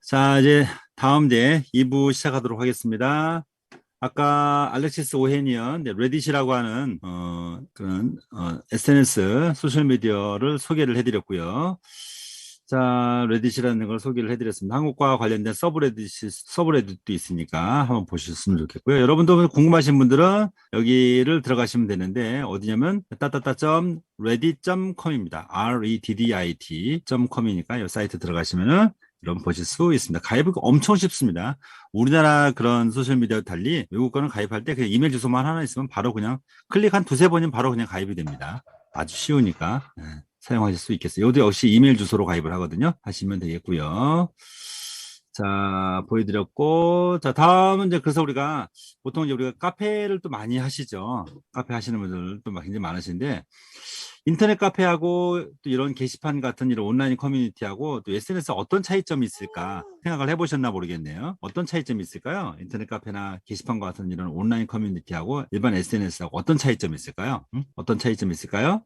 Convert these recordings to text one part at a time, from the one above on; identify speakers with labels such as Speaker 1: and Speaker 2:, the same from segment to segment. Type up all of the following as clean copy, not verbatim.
Speaker 1: 자, 이제 다음 이제 2부 시작하도록 하겠습니다. 아까 알렉시스 오헤니언, 레딧이라고 하는 그런 SNS 소셜 미디어를 소개를 해드렸고요. 자, 레딧이라는 걸 소개를 해드렸습니다. 한국과 관련된 서브레딧도 있으니까 한번 보셨으면 좋겠고요. 여러분도 궁금하신 분들은 여기를 들어가시면 되는데 어디냐면 reddit.com입니다. reddit.com이니까 이 사이트 들어가시면은 이런 보실 수 있습니다. 가입은 엄청 쉽습니다. 우리나라 그런 소셜미디어 달리 외국 거는 가입할 때 그냥 이메일 주소만 하나 있으면 바로 그냥 클릭 한 두세 번이면 바로 그냥 가입이 됩니다. 아주 쉬우니까 사용하실 수 있겠어요. 이것도 역시 이메일 주소로 가입을 하거든요. 하시면 되겠고요. 자, 보여드렸고, 자, 다음은 이제 그래서 보통 이제 우리가 카페를 또 많이 하시죠. 카페 하시는 분들도 굉장히 많으신데, 인터넷 카페하고 또 이런 게시판 같은 이런 온라인 커뮤니티하고 또 SNS 어떤 차이점이 있을까 생각을 해보셨나 모르겠네요. 어떤 차이점이 있을까요? 인터넷 카페나 게시판과 같은 이런 온라인 커뮤니티하고 일반 SNS하고 어떤 차이점이 있을까요? 어떤 차이점이 있을까요?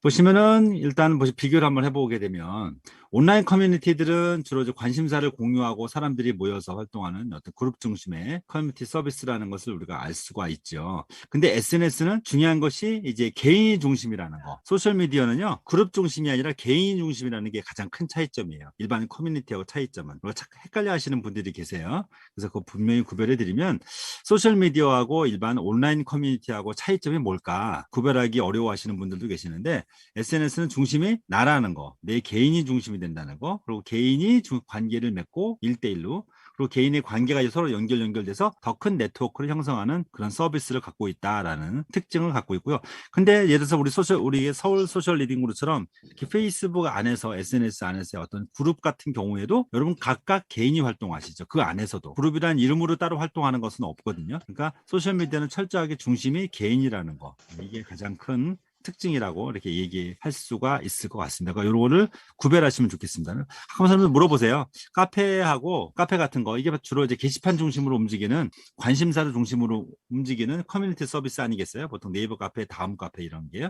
Speaker 1: 보시면은 일단 비교를 한번 해보게 되면 온라인 커뮤니티들은 주로 관심사를 공유하고 사람들이 모여서 활동하는 어떤 그룹 중심의 커뮤니티 서비스라는 것을 우리가 알 수가 있죠. 근데 SNS는 중요한 것이 이제 개인이 중심이라는 거. 소셜미디어는요, 그룹 중심이 아니라 개인 중심이라는 게 가장 큰 차이점이에요. 일반 커뮤니티하고 차이점은. 자꾸 헷갈려 하시는 분들이 계세요. 그래서 그거 분명히 구별해 드리면 소셜미디어하고 일반 온라인 커뮤니티하고 차이점이 뭘까? 구별하기 어려워하시는 분들도 계시는데 SNS는 중심이 나라는 거, 내 개인이 중심이 된다는 거, 그리고 개인이 관계를 맺고 1대1로 그리고 개인의 관계가 서로 연결돼서 더 큰 네트워크를 형성하는 그런 서비스를 갖고 있다라는 특징을 갖고 있고요. 근데 예를 들어서 우리 서울 소셜 리딩 그룹처럼 이렇게 페이스북 안에서 SNS 안에서의 어떤 그룹 같은 경우에도 여러분 각각 개인이 활동하시죠. 그 안에서도 그룹이란 이름으로 따로 활동하는 것은 없거든요. 그러니까 소셜 미디어는 철저하게 중심이 개인이라는 거. 이게 가장 큰 특징이라고 이렇게 얘기할 수가 있을 것 같습니다. 그러니까 이런 거를 구별하시면 좋겠습니다. 한번 사람들 물어보세요. 카페 같은 거 이게 주로 이제 게시판 중심으로 움직이는 관심사를 중심으로 움직이는 커뮤니티 서비스 아니겠어요? 보통 네이버 카페, 다음 카페 이런 게요.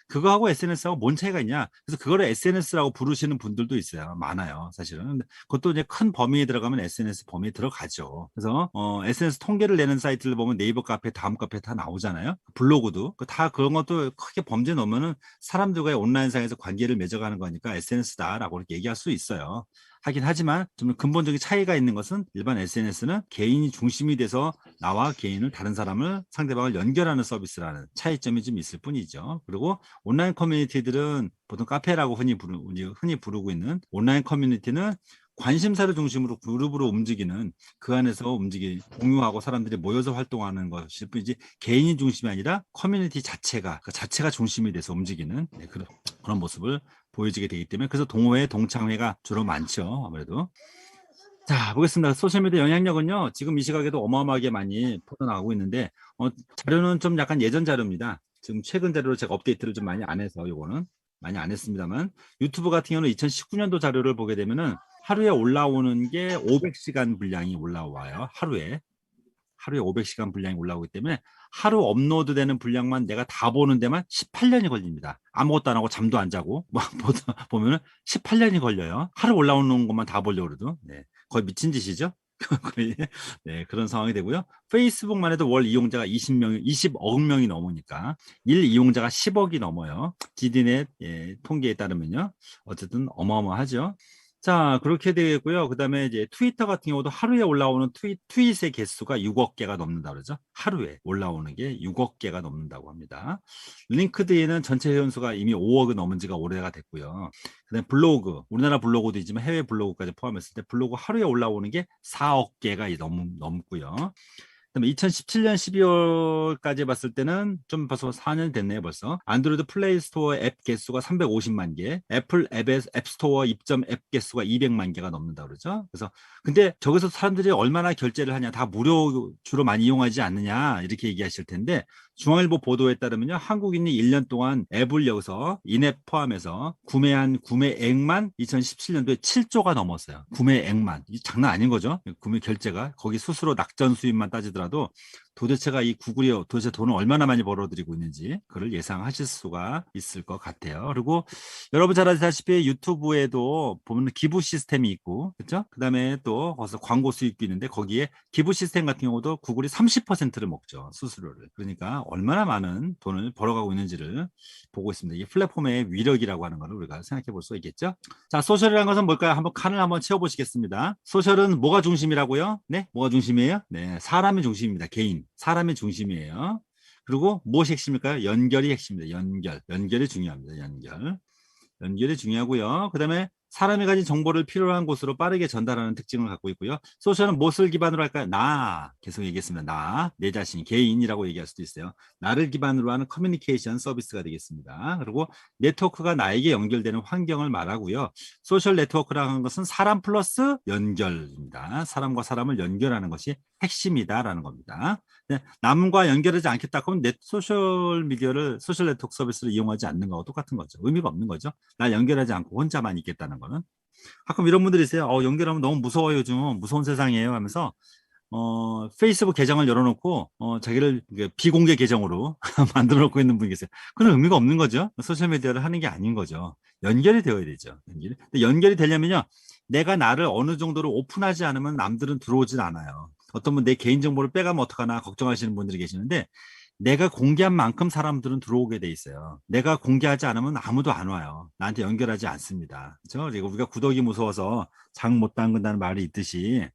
Speaker 1: 그거하고 SNS하고 뭔 차이가 있냐? 그래서 그거를 SNS라고 부르시는 분들도 있어요. 많아요, 사실은. 근데 그것도 이제 큰 범위에 들어가면 SNS 범위에 들어가죠. 그래서 SNS 통계를 내는 사이트를 보면 네이버 카페, 다음 카페 다 나오잖아요. 블로그도 다 그런 것도 크게 범죄 넣으면은 사람들과의 온라인상에서 관계를 맺어가는 거니까 SNS다라고 이렇게 얘기할 수 있어요. 하긴 하지만 좀 근본적인 차이가 있는 것은 일반 SNS는 개인이 중심이 돼서 나와 개인을 다른 사람을 상대방을 연결하는 서비스라는 차이점이 좀 있을 뿐이죠. 그리고 온라인 커뮤니티들은 보통 카페라고 흔히 부르고 있는 온라인 커뮤니티는 관심사를 중심으로 그룹으로 움직이는 그 안에서 공유하고 사람들이 모여서 활동하는 것일 뿐이지 개인이 중심이 아니라 커뮤니티 자체가 그 자체가 중심이 돼서 움직이는 그런 모습을 보여지게 되기 때문에 그래서 동호회, 동창회가 주로 많죠. 아무래도. 자, 보겠습니다. 소셜미디어 영향력은요, 지금 이 시각에도 어마어마하게 많이 퍼져나가고 있는데, 자료는 좀 약간 예전 자료입니다. 지금 최근 자료로 제가 업데이트를 좀 많이 안 해서, 요거는 많이 안 했습니다만, 유튜브 같은 경우는 2019년도 자료를 보게 되면은, 하루에 올라오는 게 500시간 분량이 올라와요. 하루에 500시간 분량이 올라오기 때문에 하루 업로드되는 분량만 내가 다 보는 데만 18년이 걸립니다. 아무것도 안 하고 잠도 안 자고 막 보면은 18년이 걸려요. 하루 올라오는 것만 다 보려고 그래도. 네. 거의 미친 짓이죠. 거의 네, 그런 상황이 되고요. 페이스북만 해도 월 이용자가 20억 명이 넘으니까 일 이용자가 10억이 넘어요. 지디넷 통계에 따르면요. 어쨌든 어마어마하죠. 자, 그렇게 되겠고요. 그 다음에 이제 트위터 같은 경우도 하루에 올라오는 트윗의 개수가 6억 개가 넘는다 그러죠. 하루에 올라오는 게 6억 개가 넘는다고 합니다. 링크드인은 전체 회원수가 이미 5억이 넘은 지가 오래가 됐고요. 그 다음에 블로그, 우리나라 블로그도 있지만 해외 블로그까지 포함했을 때 블로그 하루에 올라오는 게 4억 개가 넘고요. 그다음에 2017년 12월까지 봤을 때는 좀 벌써 4년 됐네요, 벌써. 안드로이드 플레이 스토어 앱 개수가 350만 개, 애플 앱 스토어 입점 앱 개수가 200만 개가 넘는다 그러죠. 그래서 근데 저기서 사람들이 얼마나 결제를 하냐, 다 무료 주로 많이 이용하지 않느냐 이렇게 얘기하실 텐데 중앙일보 보도에 따르면요, 한국인이 1년 동안 앱을 여기서 인앱 포함해서 구매한 구매액만 2017년도에 7조가 넘었어요. 구매액만. 이 장난 아닌 거죠. 구매 결제가 거기 스스로 낙전 수입만 따지더라도 도대체가 이 구글이 도대체 돈을 얼마나 많이 벌어들이고 있는지 그걸 예상하실 수가 있을 것 같아요. 그리고 여러분 잘 아시다시피 유튜브에도 보면 기부 시스템이 있고, 그렇죠? 그다음에 또 거기서 광고 수익도 있는데 거기에 기부 시스템 같은 경우도 구글이 30%를 먹죠. 수수료를. 그러니까 얼마나 많은 돈을 벌어가고 있는지를 보고 있습니다. 이게 플랫폼의 위력이라고 하는 것을 우리가 생각해 볼 수 있겠죠? 자, 소셜이라는 것은 뭘까요? 한번 칸을 한번 채워보시겠습니다. 소셜은 뭐가 중심이라고요? 네, 뭐가 중심이에요? 네, 사람이 중심입니다. 개인, 사람이 중심이에요. 그리고 무엇이 핵심일까요? 연결이 핵심입니다. 연결이 중요합니다. 연결이 중요하고요. 그 다음에 사람이 가진 정보를 필요한 곳으로 빠르게 전달하는 특징을 갖고 있고요. 소셜은 무엇을 기반으로 할까요? 계속 얘기했습니다. 내 자신, 개인이라고 얘기할 수도 있어요. 나를 기반으로 하는 커뮤니케이션 서비스가 되겠습니다. 그리고 네트워크가 나에게 연결되는 환경을 말하고요. 소셜 네트워크라는 것은 사람 플러스 연결입니다. 사람과 사람을 연결하는 것이 핵심이다라는 겁니다. 남과 연결하지 않겠다 그러면 소셜 네트워크 서비스를 이용하지 않는 거하고 똑같은 거죠. 의미가 없는 거죠. 날 연결하지 않고 혼자만 있겠다는 거는. 가끔 이런 분들이 있어요. 연결하면 너무 무서워요. 요즘 무서운 세상이에요 하면서 페이스북 계정을 열어놓고 자기를 비공개 계정으로 만들어 놓고 있는 분이 계세요. 그건 의미가 없는 거죠. 소셜미디어를 하는 게 아닌 거죠. 연결이 되어야 되죠. 연결이 되려면요. 내가 나를 어느 정도로 오픈하지 않으면 남들은 들어오질 않아요. 어떤 분 내 개인정보를 빼가면 어떡하나 걱정하시는 분들이 계시는데 내가 공개한 만큼 사람들은 들어오게 돼 있어요. 내가 공개하지 않으면 아무도 안 와요. 나한테 연결하지 않습니다. 그렇죠? 그리고 우리가 구더기 무서워서 장 못 담근다는 말이 있듯이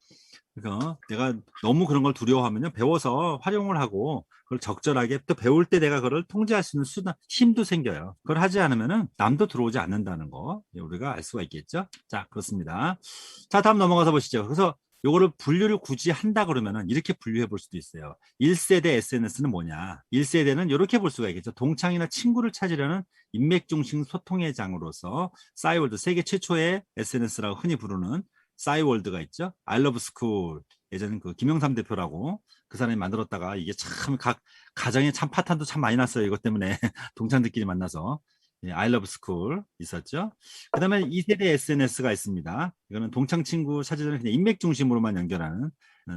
Speaker 1: 그러니까 내가 너무 그런 걸 두려워하면요. 배워서 활용을 하고 그걸 적절하게 또 배울 때 내가 그걸 통제할 수 있는 힘도 생겨요. 그걸 하지 않으면은 남도 들어오지 않는다는 거 우리가 알 수가 있겠죠. 자, 그렇습니다. 자, 다음 넘어가서 보시죠. 그래서 요거를 분류를 굳이 한다 그러면은 이렇게 분류해 볼 수도 있어요. 1세대 SNS는 뭐냐? 1세대는 이렇게 볼 수가 있겠죠. 동창이나 친구를 찾으려는 인맥 중심 소통의 장으로서 싸이월드 세계 최초의 SNS라고 흔히 부르는 싸이월드가 있죠. I love school. 예전에 그 김영삼 대표라고 그 사람이 만들었다가 이게 참 각 가정에 참 파탄도 참 많이 났어요. 이것 때문에 동창들끼리 만나서. I love school 있었죠. 그 다음에 2세대 SNS가 있습니다. 이거는 동창 친구 찾으려는 그냥 인맥 중심으로만 연결하는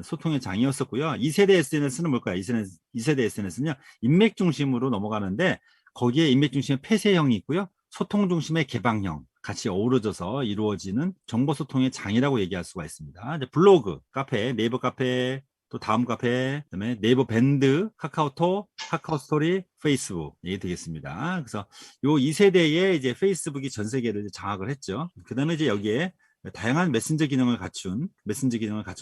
Speaker 1: 소통의 장이었었고요. 2세대 SNS는 뭘까요? 2세대 SNS는요. 인맥 중심으로 넘어가는데 거기에 인맥 중심의 폐쇄형이 있고요. 소통 중심의 개방형. 같이 어우러져서 이루어지는 정보 소통의 장이라고 얘기할 수가 있습니다. 이제 블로그, 카페, 네이버 카페, 또 다음 카페, 그다음에 네이버 밴드, 카카오톡, 카카오 스토리, 페이스북 이게 되겠습니다. 그래서 요 2세대에 이제 페이스북이 전 세계를 장악을 했죠. 그다음에 이제 여기에 다양한 메신저 기능을 갖춘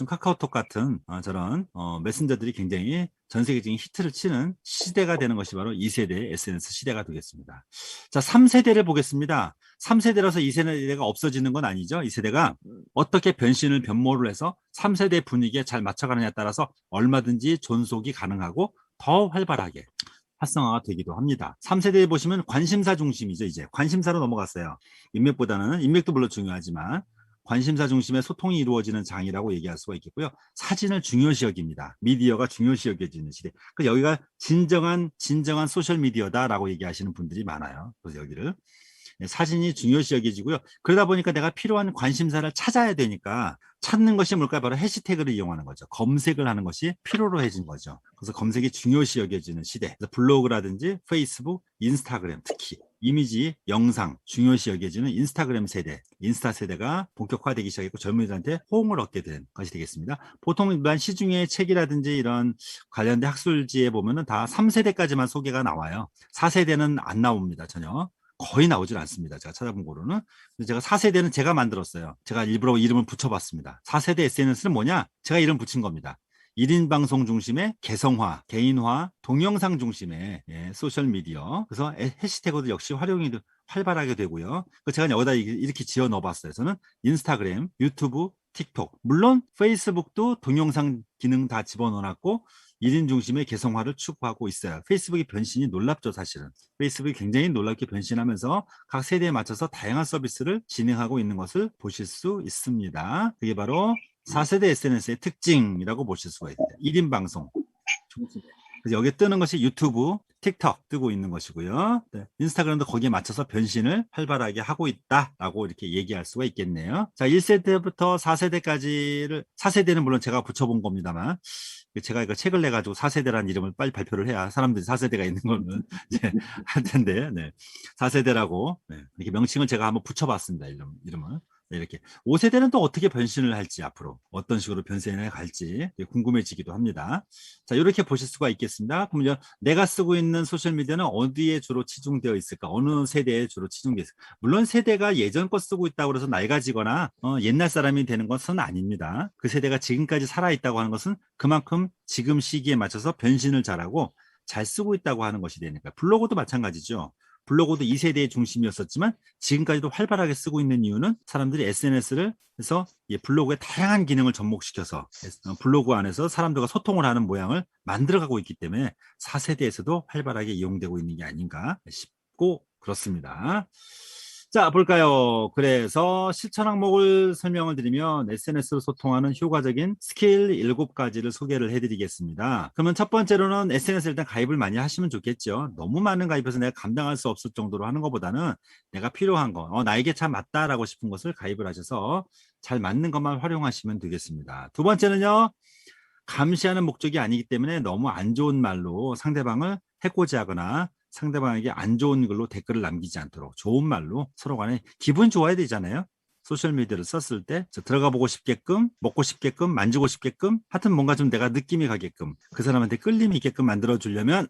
Speaker 1: 카카오톡 같은 저런 메신저들이 굉장히 전 세계적인 히트를 치는 시대가 되는 것이 바로 2세대 SNS 시대가 되겠습니다. 자, 3세대를 보겠습니다. 3세대라서 2세대가 없어지는 건 아니죠. 2세대가 어떻게 변모를 해서 3세대 분위기에 잘 맞춰가느냐에 따라서 얼마든지 존속이 가능하고 더 활발하게 활성화가 되기도 합니다. 3세대에 보시면 관심사 중심이죠. 이제 관심사로 넘어갔어요. 인맥도 물론 중요하지만 관심사 중심의 소통이 이루어지는 장이라고 얘기할 수가 있겠고요. 사진을 중요시 여깁니다. 미디어가 중요시 여겨지는 시대. 그러니까 여기가 진정한 소셜미디어다라고 얘기하시는 분들이 많아요. 그래서 여기를 사진이 중요시 여겨지고요. 그러다 보니까 내가 필요한 관심사를 찾아야 되니까 찾는 것이 뭘까요? 바로 해시태그를 이용하는 거죠. 검색을 하는 것이 필요로 해진 거죠. 그래서 검색이 중요시 여겨지는 시대. 그래서 블로그라든지 페이스북, 인스타그램 특히 이미지, 영상 중요시 여겨지는 인스타 세대가 본격화되기 시작했고 젊은이들한테 호응을 얻게 된 것이 되겠습니다. 보통 일반 시중의 책이라든지 이런 관련된 학술지에 보면은 다 3세대까지만 소개가 나와요. 4세대는 안 나옵니다. 전혀. 거의 나오질 않습니다. 제가 찾아본 거로는. 제가 4세대는 제가 만들었어요. 제가 일부러 이름을 붙여봤습니다. 4세대 SNS는 뭐냐? 제가 이름 붙인 겁니다. 1인 방송 중심의 개성화, 개인화, 동영상 중심의 소셜미디어. 그래서 해시태그도 역시 활용이 활발하게 되고요. 제가 여기다 이렇게 지어 넣어봤어요. 저는 인스타그램, 유튜브, 틱톡. 물론 페이스북도 동영상 기능 다 집어넣어놨고 1인 중심의 개성화를 추구하고 있어요. 페이스북의 변신이 놀랍죠, 사실은. 페이스북이 굉장히 놀랍게 변신하면서 각 세대에 맞춰서 다양한 서비스를 진행하고 있는 것을 보실 수 있습니다. 그게 바로 4세대 SNS의 특징이라고 보실 수가 있어요. 1인 방송. 그래서 여기에 뜨는 것이 유튜브, 틱톡 뜨고 있는 것이고요. 네, 인스타그램도 거기에 맞춰서 변신을 활발하게 하고 있다라고 이렇게 얘기할 수가 있겠네요. 자, 1세대부터 4세대까지를 4세대는 물론 제가 붙여본 겁니다만 제가 이거 책을 내 가지고 4세대라는 이름을 빨리 발표를 해야 사람들이 4세대가 있는 거는 이제 할 텐데. 네. 4세대라고 네, 이렇게 명칭을 제가 한번 붙여봤습니다. 이름을. 네, 이렇게 5세대는 또 어떻게 변신을 할지 앞으로 어떤 식으로 변신을 갈지 궁금해지기도 합니다. 자, 이렇게 보실 수가 있겠습니다. 그러면 내가 쓰고 있는 소셜미디어는 어디에 주로 치중되어 있을까? 어느 세대에 주로 치중되어 있을까? 물론 세대가 예전 거 쓰고 있다고 해서 낡아지거나 옛날 사람이 되는 것은 아닙니다. 그 세대가 지금까지 살아있다고 하는 것은 그만큼 지금 시기에 맞춰서 변신을 잘하고 잘 쓰고 있다고 하는 것이 되니까. 블로그도 마찬가지죠. 블로그도 2세대의 중심이었었지만 지금까지도 활발하게 쓰고 있는 이유는 사람들이 SNS를 해서 블로그의 다양한 기능을 접목시켜서 블로그 안에서 사람들과 소통을 하는 모양을 만들어가고 있기 때문에 4세대에서도 활발하게 이용되고 있는 게 아닌가 싶고 그렇습니다. 자, 볼까요? 그래서 실천 항목을 설명을 드리면 SNS로 소통하는 효과적인 스킬 7가지를 소개를 해드리겠습니다. 그러면 첫 번째로는 SNS에 일단 가입을 많이 하시면 좋겠죠. 너무 많은 가입해서 내가 감당할 수 없을 정도로 하는 것보다는 내가 필요한 거, 나에게 참 맞다라고 싶은 것을 가입을 하셔서 잘 맞는 것만 활용하시면 되겠습니다. 두 번째는요. 감시하는 목적이 아니기 때문에 너무 안 좋은 말로 상대방을 해코지하거나 상대방에게 안 좋은 글로 댓글을 남기지 않도록 좋은 말로 서로 간에 기분 좋아야 되잖아요. 소셜미디어를 썼을 때 들어가 보고 싶게끔, 먹고 싶게끔, 만지고 싶게끔, 하여튼 뭔가 좀 내가 느낌이 가게끔 그 사람한테 끌림이 있게끔 만들어주려면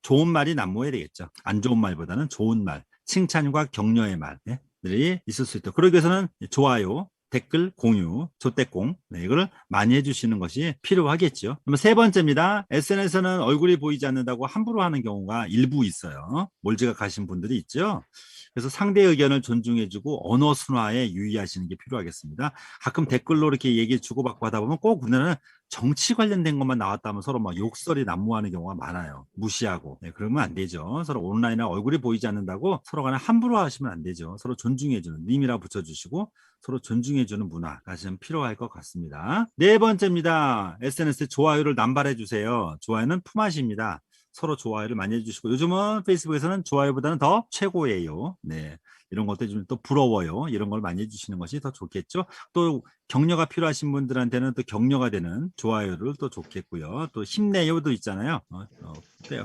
Speaker 1: 좋은 말이 난무해야 되겠죠. 안 좋은 말보다는 좋은 말, 칭찬과 격려의 말들이 있을 수 있다. 그러기 위해서는 좋아요, 댓글, 공유, 조댓공 이거를 많이 해주시는 것이 필요하겠죠. 그러면 세 번째입니다. SNS는 얼굴이 보이지 않는다고 함부로 하는 경우가 일부 있어요. 몰지각하신 분들이 있죠. 그래서 상대의 의견을 존중해주고 언어 순화에 유의하시는 게 필요하겠습니다. 가끔 댓글로 이렇게 얘기 주고받고 하다 보면 꼭 우리는 정치 관련된 것만 나왔다면 서로 막 욕설이 난무하는 경우가 많아요. 무시하고. 네, 그러면 안 되죠. 서로 온라인에 얼굴이 보이지 않는다고 서로 간에 함부로 하시면 안 되죠. 서로 존중해주는, 님이라 붙여주시고 서로 존중해주는 문화가 좀 필요할 것 같습니다. 네 번째입니다. SNS에 좋아요를 남발해주세요. 좋아요는 품앗이입니다. 서로 좋아요를 많이 해주시고 요즘은 페이스북에서는 좋아요보다는 더 최고예요. 네, 이런 것들 좀 또 부러워요. 이런 걸 많이 해주시는 것이 더 좋겠죠. 또 격려가 필요하신 분들한테는 또 격려가 되는 좋아요를 또 좋겠고요. 또 힘내요도 있잖아요.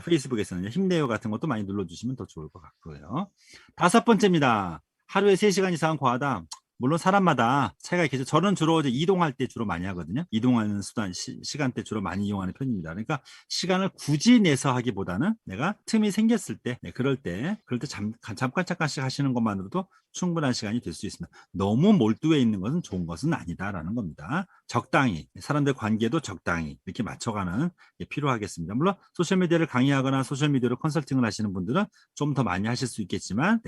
Speaker 1: 페이스북에서는 힘내요 같은 것도 많이 눌러주시면 더 좋을 것 같고요. 다섯 번째입니다. 하루에 3시간 이상은 과하다. 물론 사람마다 차이가 있겠죠. 저는 주로 이제 이동할 때 주로 많이 하거든요. 이동하는 수단, 시간대 주로 많이 이용하는 편입니다. 그러니까 시간을 굳이 내서 하기보다는 내가 틈이 생겼을 때, 그럴 때 잠깐씩 하시는 것만으로도 충분한 시간이 될 수 있습니다. 너무 몰두해 있는 것은 좋은 것은 아니다라는 겁니다. 적당히, 사람들 관계도 적당히 이렇게 맞춰가는 게 필요하겠습니다. 물론 소셜미디어를 강의하거나 소셜미디어로 컨설팅을 하시는 분들은 좀 더 많이 하실 수 있겠지만,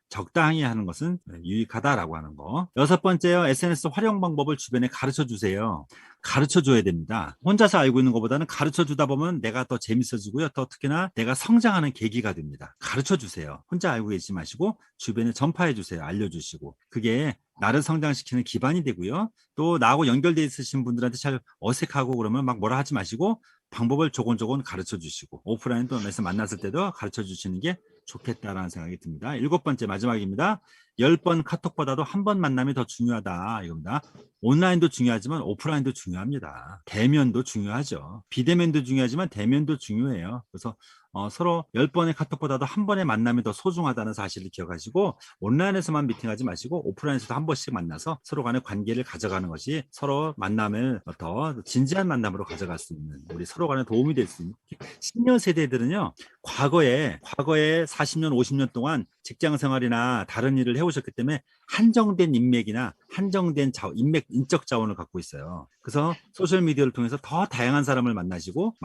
Speaker 1: 적당히 하는 것은 유익하다라고 하는 거. 여섯 번째요. SNS 활용 방법을 주변에 가르쳐 주세요. 가르쳐 줘야 됩니다. 혼자서 알고 있는 것보다는 가르쳐 주다 보면 내가 더 재밌어지고요. 더 특히나 내가 성장하는 계기가 됩니다. 가르쳐 주세요. 혼자 알고 계시지 마시고 주변에 전파해 주세요. 알려주시고. 그게 나를 성장시키는 기반이 되고요. 또 나하고 연결돼 있으신 분들한테 잘 어색하고 그러면 막 뭐라 하지 마시고 방법을 조곤조곤 가르쳐 주시고 오프라인에서 만났을 때도 가르쳐 주시는 게 좋겠다라는 생각이 듭니다. 7번째 마지막입니다. 10번 카톡보다도 한 번 만남이 더 중요하다 이겁니다. 온라인도 중요하지만 오프라인도 중요합니다. 대면도 중요하죠. 비대면도 중요하지만 대면도 중요해요. 그래서 서로 10번의 카톡보다도 한 번의 만남이 더 소중하다는 사실을 기억하시고 온라인에서만 미팅하지 마시고 오프라인에서도 한 번씩 만나서 서로 간의 관계를 가져가는 것이 서로 만남을 더 진지한 만남으로 가져갈 수 있는 우리 서로 간에 도움이 될 수 있는 시니어 세대들은요. 과거에 40년 50년 동안 직장 생활이나 다른 일을 해오셨기 때문에 한정된 인맥이나 한정된 인적 자원을 갖고 있어요. 그래서 소셜미디어를 통해서 더 다양한 사람을 만나시고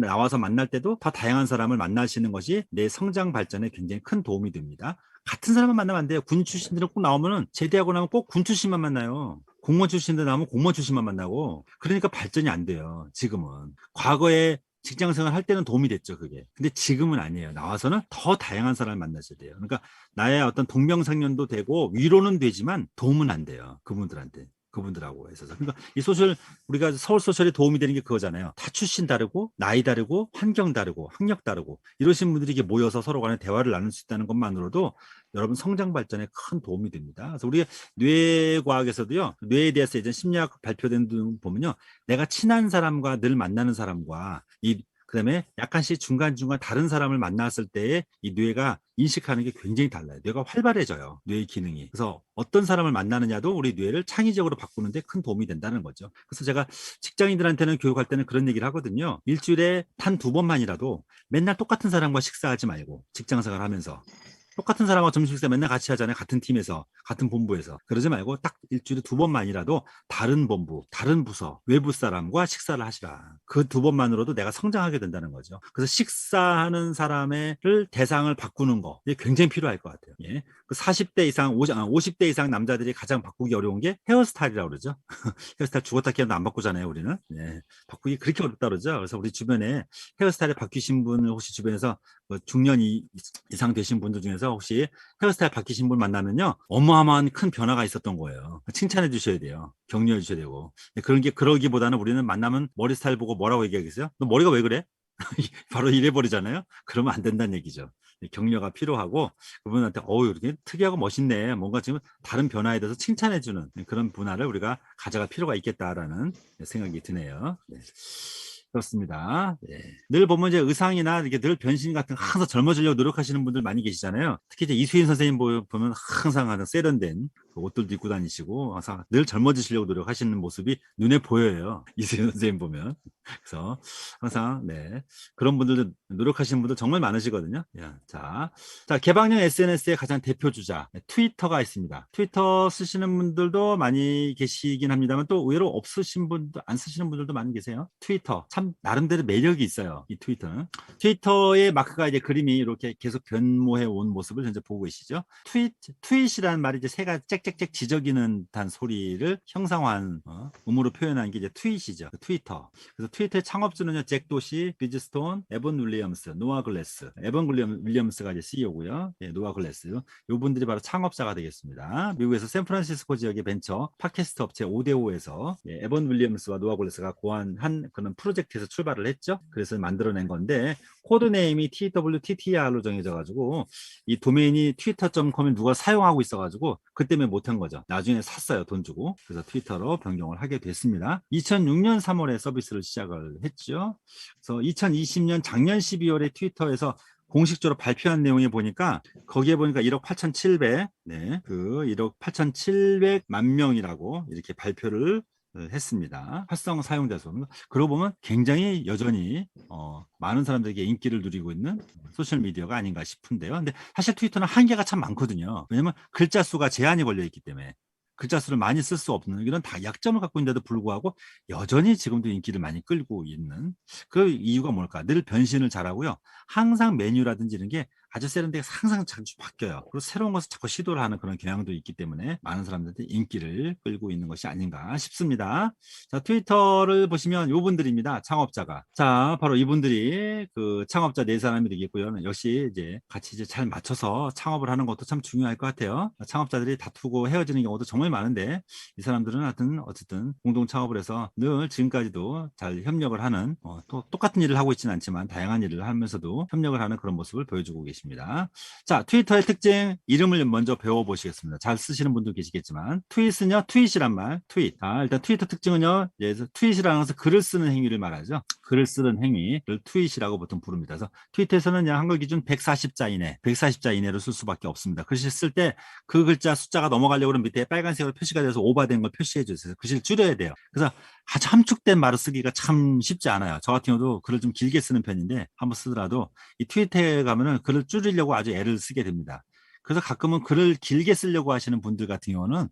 Speaker 1: 나와서 만날 때도 더 다양한 사람을 만나시는 것이 내 성장 발전에 굉장히 큰 도움이 됩니다. 같은 사람만 만나면 안 돼요. 군 출신들은 꼭 나오면은 제대하고 나면 꼭 군 출신만 만나요. 공무원 출신들 나오면 공무원 출신만 만나고 그러니까 발전이 안 돼요. 지금은. 과거에 직장생활 할 때는 도움이 됐죠, 그게. 근데 지금은 아니에요. 나와서는 더 다양한 사람을 만나셔야 돼요. 그러니까 나의 어떤 동명상련도 되고 위로는 되지만 도움은 안 돼요. 그분들한테. 그분들하고 있어서. 그러니까 이 소셜, 우리가 서울 소셜에 도움이 되는 게 그거잖아요. 다 출신 다르고, 나이 다르고, 환경 다르고, 학력 다르고, 이러신 분들이 이게 모여서 서로 간에 대화를 나눌 수 있다는 것만으로도 여러분 성장 발전에 큰 도움이 됩니다. 그래서 우리 뇌과학에서도요, 뇌에 대해서 예전 심리학 발표된 등 보면요, 내가 친한 사람과 늘 만나는 사람과 그다음에 약간씩 중간중간 다른 사람을 만났을 때에 이 뇌가 인식하는 게 굉장히 달라요. 뇌가 활발해져요. 뇌의 기능이. 그래서 어떤 사람을 만나느냐도 우리 뇌를 창의적으로 바꾸는데 큰 도움이 된다는 거죠. 그래서 제가 직장인들한테는 교육할 때는 그런 얘기를 하거든요. 일주일에 한 2번만이라도 맨날 똑같은 사람과 식사하지 말고 직장생활 하면서 똑같은 사람과 점심 식사 맨날 같이 하잖아요. 같은 팀에서, 같은 본부에서. 그러지 말고 딱 일주일에 2번만이라도 다른 본부, 다른 부서, 외부 사람과 식사를 하시라. 그 2번만으로도 내가 성장하게 된다는 거죠. 그래서 식사하는 사람을 대상을 바꾸는 거, 이게 굉장히 필요할 것 같아요. 예. 그 40대 이상, 50대 이상 남자들이 가장 바꾸기 어려운 게 헤어스타일이라고 그러죠. 헤어스타일 죽었다 깨어나도 안 바꾸잖아요, 우리는. 예. 바꾸기 그렇게 어렵다 그러죠. 그래서 우리 주변에 헤어스타일 바뀌신 분을 혹시 주변에서 중년 이상 되신 분들 중에서 혹시 헤어스타일 바뀌신 분 만나면요, 어마어마한 큰 변화가 있었던 거예요. 칭찬해 주셔야 돼요. 격려해 주셔야 되고. 그런 게, 그러기보다는 우리는 만나면 머리 스타일 보고 뭐라고 얘기하겠어요? 너 머리가 왜 그래? 바로 이래버리잖아요. 그러면 안 된다는 얘기죠. 격려가 필요하고, 그분한테 이렇게 특이하고 멋있네, 뭔가 지금 다른 변화에 대해서 칭찬해주는 그런 문화를 우리가 가져갈 필요가 있겠다라는 생각이 드네요. 네. 그렇습니다. 네. 늘 보면 이제 의상이나 이렇게 늘 변신 같은 거 항상 젊어지려고 노력하시는 분들 많이 계시잖아요. 특히 이제 이수인 선생님 보면 항상 세련된 그 옷들도 입고 다니시고 항상 늘 젊어지시려고 노력하시는 모습이 눈에 보여요. 이수인 선생님 보면. 그래서 항상 네, 그런 분들도 노력하시는 분들 정말 많으시거든요. 자, 개방형 SNS의 가장 대표 주자 트위터가 있습니다. 트위터 쓰시는 분들도 많이 계시긴 합니다만 또 의외로 없으신 분도, 안 쓰시는 분들도 많이 계세요. 트위터 참 나름대로 매력이 있어요. 이 트위터는. 트위터의 마크가 이제 그림이 이렇게 계속 변모해 온 모습을 현재 보고 계시죠. 트윗이라는 말이 이제 새가 짹짹짹 지저귀는 듯한 소리를 형상화한 음으로 표현한 게 이제 트윗이죠. 트위터. 그래서 트위터의 창업주는요, 잭 도시, 비즈스톤, 에번 윌리엄스, 노아 글래스. 에번 윌리엄스가 이제 CEO고요. 예, 노아 글래스. 요 분들이 바로 창업자가 되겠습니다. 미국에서 샌프란시스코 지역의 벤처 팟캐스트 업체 오데오에서 에번 윌리엄스와 노아 글래스가 고안한 그런 프로젝트에서 출발을 했죠. 그래서 만들어낸 건데 코드네임이 TWTTR로 정해져 가지고 이 도메인이 twitter.com을 누가 사용하고 있어 가지고 그 때문에 못한 거죠. 나중에 샀어요, 돈 주고. 그래서 트위터로 변경을 하게 됐습니다. 2006년 3월에 서비스를 시작을 했죠. 그래서 2020년 작년 12월에 트위터에서 공식적으로 발표한 내용에 보니까 거기에 보니까 1억 8,700, 네, 그 1억 8,700만 명이라고 이렇게 발표를 했습니다. 활성 사용자 수. 그러고 보면 굉장히 여전히 많은 사람들에게 인기를 누리고 있는 소셜 미디어가 아닌가 싶은데요. 근데 사실 트위터는 한계가 참 많거든요. 왜냐면 글자 수가 제한이 걸려 있기 때문에. 글자 수를 많이 쓸 수 없는 이런 다 약점을 갖고 있는데도 불구하고 여전히 지금도 인기를 많이 끌고 있는 그 이유가 뭘까? 늘 변신을 잘하고요. 항상 메뉴라든지 이런 게 아주 세련되게 항상 자주 바뀌어요. 그리고 새로운 것을 자꾸 시도를 하는 그런 경향도 있기 때문에 많은 사람들한테 인기를 끌고 있는 것이 아닌가 싶습니다. 자, 트위터를 보시면 이분들입니다. 창업자가. 자, 바로 이분들이 그 창업자 네 사람이 되겠고요. 역시 이제 같이 이제 잘 맞춰서 창업을 하는 것도 참 중요할 것 같아요. 창업자들이 다투고 헤어지는 경우도 정말 많은데 이 사람들은 어쨌든 공동 창업을 해서 늘 지금까지도 잘 협력을 하는 또 똑같은 일을 하고 있지는 않지만 다양한 일을 하면서도 협력을 하는 그런 모습을 보여주고 계십니다. 자, 트위터의 특징, 이름을 먼저 배워보시겠습니다. 잘 쓰시는 분도 계시겠지만 트윗은요, 트윗이란 말, 트윗. 일단 트위터 특징은요, 트윗이라는 것은 글을 쓰는 행위를 말하죠. 글을 쓰는 행위를 트윗이라고 보통 부릅니다. 그래서 트윗에서는 한글 기준 140자 이내로 쓸 수밖에 없습니다. 글씨 쓸 때 그 글자 숫자가 넘어가려고 그러면 밑에 빨간색으로 표시가 돼서 오버된 걸 표시해 주세요. 글씨를 줄여야 돼요. 그래서 아주 함축된 말을 쓰기가 참 쉽지 않아요. 저 같은 경우도 글을 좀 길게 쓰는 편인데 한번 쓰더라도 이 트위터에 가면은 글을 줄이려고 아주 애를 쓰게 됩니다. 그래서 가끔은 글을 길게 쓰려고 하시는 분들 같은 경우는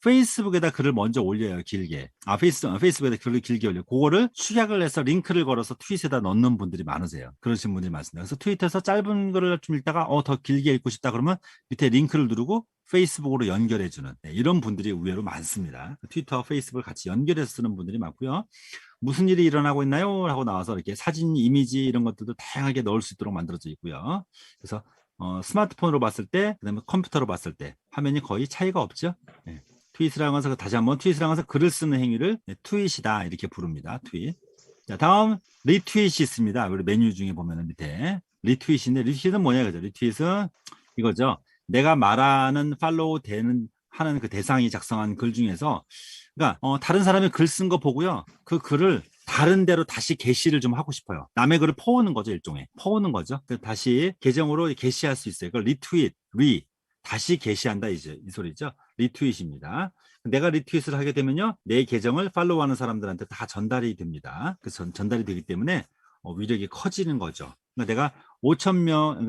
Speaker 1: 페이스북에다 글을 먼저 올려요, 길게. 페이스북에다 글을 길게 올려요. 그거를 축약을 해서 링크를 걸어서 트윗에다 넣는 분들이 많으세요. 그러신 분들이 많습니다. 그래서 트윗에서 짧은 글을 좀 읽다가 더 길게 읽고 싶다 그러면 밑에 링크를 누르고 페이스북으로 연결해주는 이런 분들이 의외로 많습니다. 트위터와 페이스북을 같이 연결해서 쓰는 분들이 많고요. 무슨 일이 일어나고 있나요? 하고 나와서 이렇게 사진, 이미지 이런 것들도 다양하게 넣을 수 있도록 만들어져 있고요. 그래서 스마트폰으로 봤을 때, 그다음에 컴퓨터로 봤을 때 화면이 거의 차이가 없죠. 네. 트윗이라는 것은 다시 한번 트윗이라는 것은 글을 쓰는 행위를 트윗이다 이렇게 부릅니다. 트윗. 자, 다음 리트윗이 있습니다. 우리 메뉴 중에 보면은 밑에 리트윗인데 리트윗은 뭐냐 그죠? 리트윗은 이거죠. 내가 말하는 팔로우 되는 하는 그 대상이 작성한 글 중에서 그러니까 다른 사람이 글 쓴 거 보고요. 그 글을 다른 데로 다시 게시를 좀 하고 싶어요. 남의 글을 퍼오는 거죠, 일종의. 퍼오는 거죠. 다시 계정으로 게시할 수 있어요. 그걸 리트윗, 다시 게시한다 이제 이 소리죠. 리트윗입니다. 내가 리트윗을 하게 되면요, 내 계정을 팔로우하는 사람들한테 다 전달이 됩니다. 그래서 전달이 되기 때문에 위력이 커지는 거죠. 그러니까 내가 5천 명,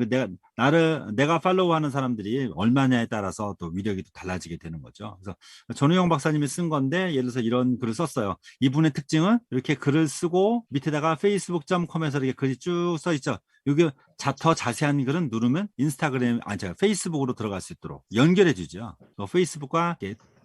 Speaker 1: 내가 팔로우하는 사람들이 얼마냐에 따라서 또 위력이 또 달라지게 되는 거죠. 그래서 전우영 박사님이 쓴 건데, 예를 들어서 이런 글을 썼어요. 이분의 특징은 이렇게 글을 쓰고 밑에다가 facebook.com에서 이렇게 글이 쭉 써 있죠. 여기 더 자세한 글은 누르면 페이스북으로 들어갈 수 있도록 연결해 주죠. 페이스북과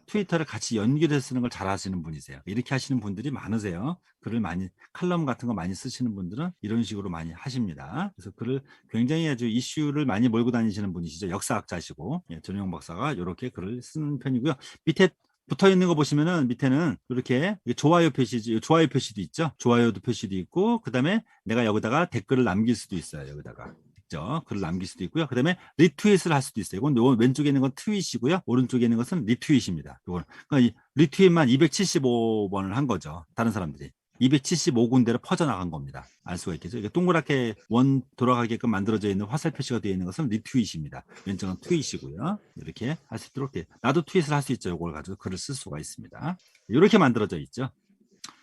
Speaker 1: 트위터를 같이 연결해서 쓰는 걸 잘 하시는 분이세요. 이렇게 하시는 분들이 많으세요. 글을 많이, 칼럼 같은 거 많이 쓰시는 분들은 이런 식으로 많이 하십니다. 그래서 글을 굉장히 아주 이슈를 많이 몰고 다니시는 분이시죠. 역사학자시고, 전용 박사가 이렇게 글을 쓰는 편이고요. 밑에 붙어 있는 거 보시면은 밑에는 이렇게 좋아요 표시도 있죠. 좋아요도 표시도 있고, 그 다음에 내가 여기다가 댓글을 남길 수도 있어요. 여기다가. 글을 남길 수도 있고요. 그 다음에 리트윗을 할 수도 있어요. 이건 왼쪽에 있는 건 트윗이고요. 오른쪽에 있는 것은 리트윗입니다. 그러니까 이 리트윗만 275번을 한 거죠. 다른 사람들이. 275군데로 퍼져나간 겁니다. 알 수가 있겠죠. 이게 동그랗게 원 돌아가게끔 만들어져 있는 화살 표시가 되어 있는 것은 리트윗입니다. 왼쪽은 트윗이고요. 이렇게 할 수 있도록 돼요. 나도 트윗을 할 수 있죠. 이걸 가지고 글을 쓸 수가 있습니다. 이렇게 만들어져 있죠.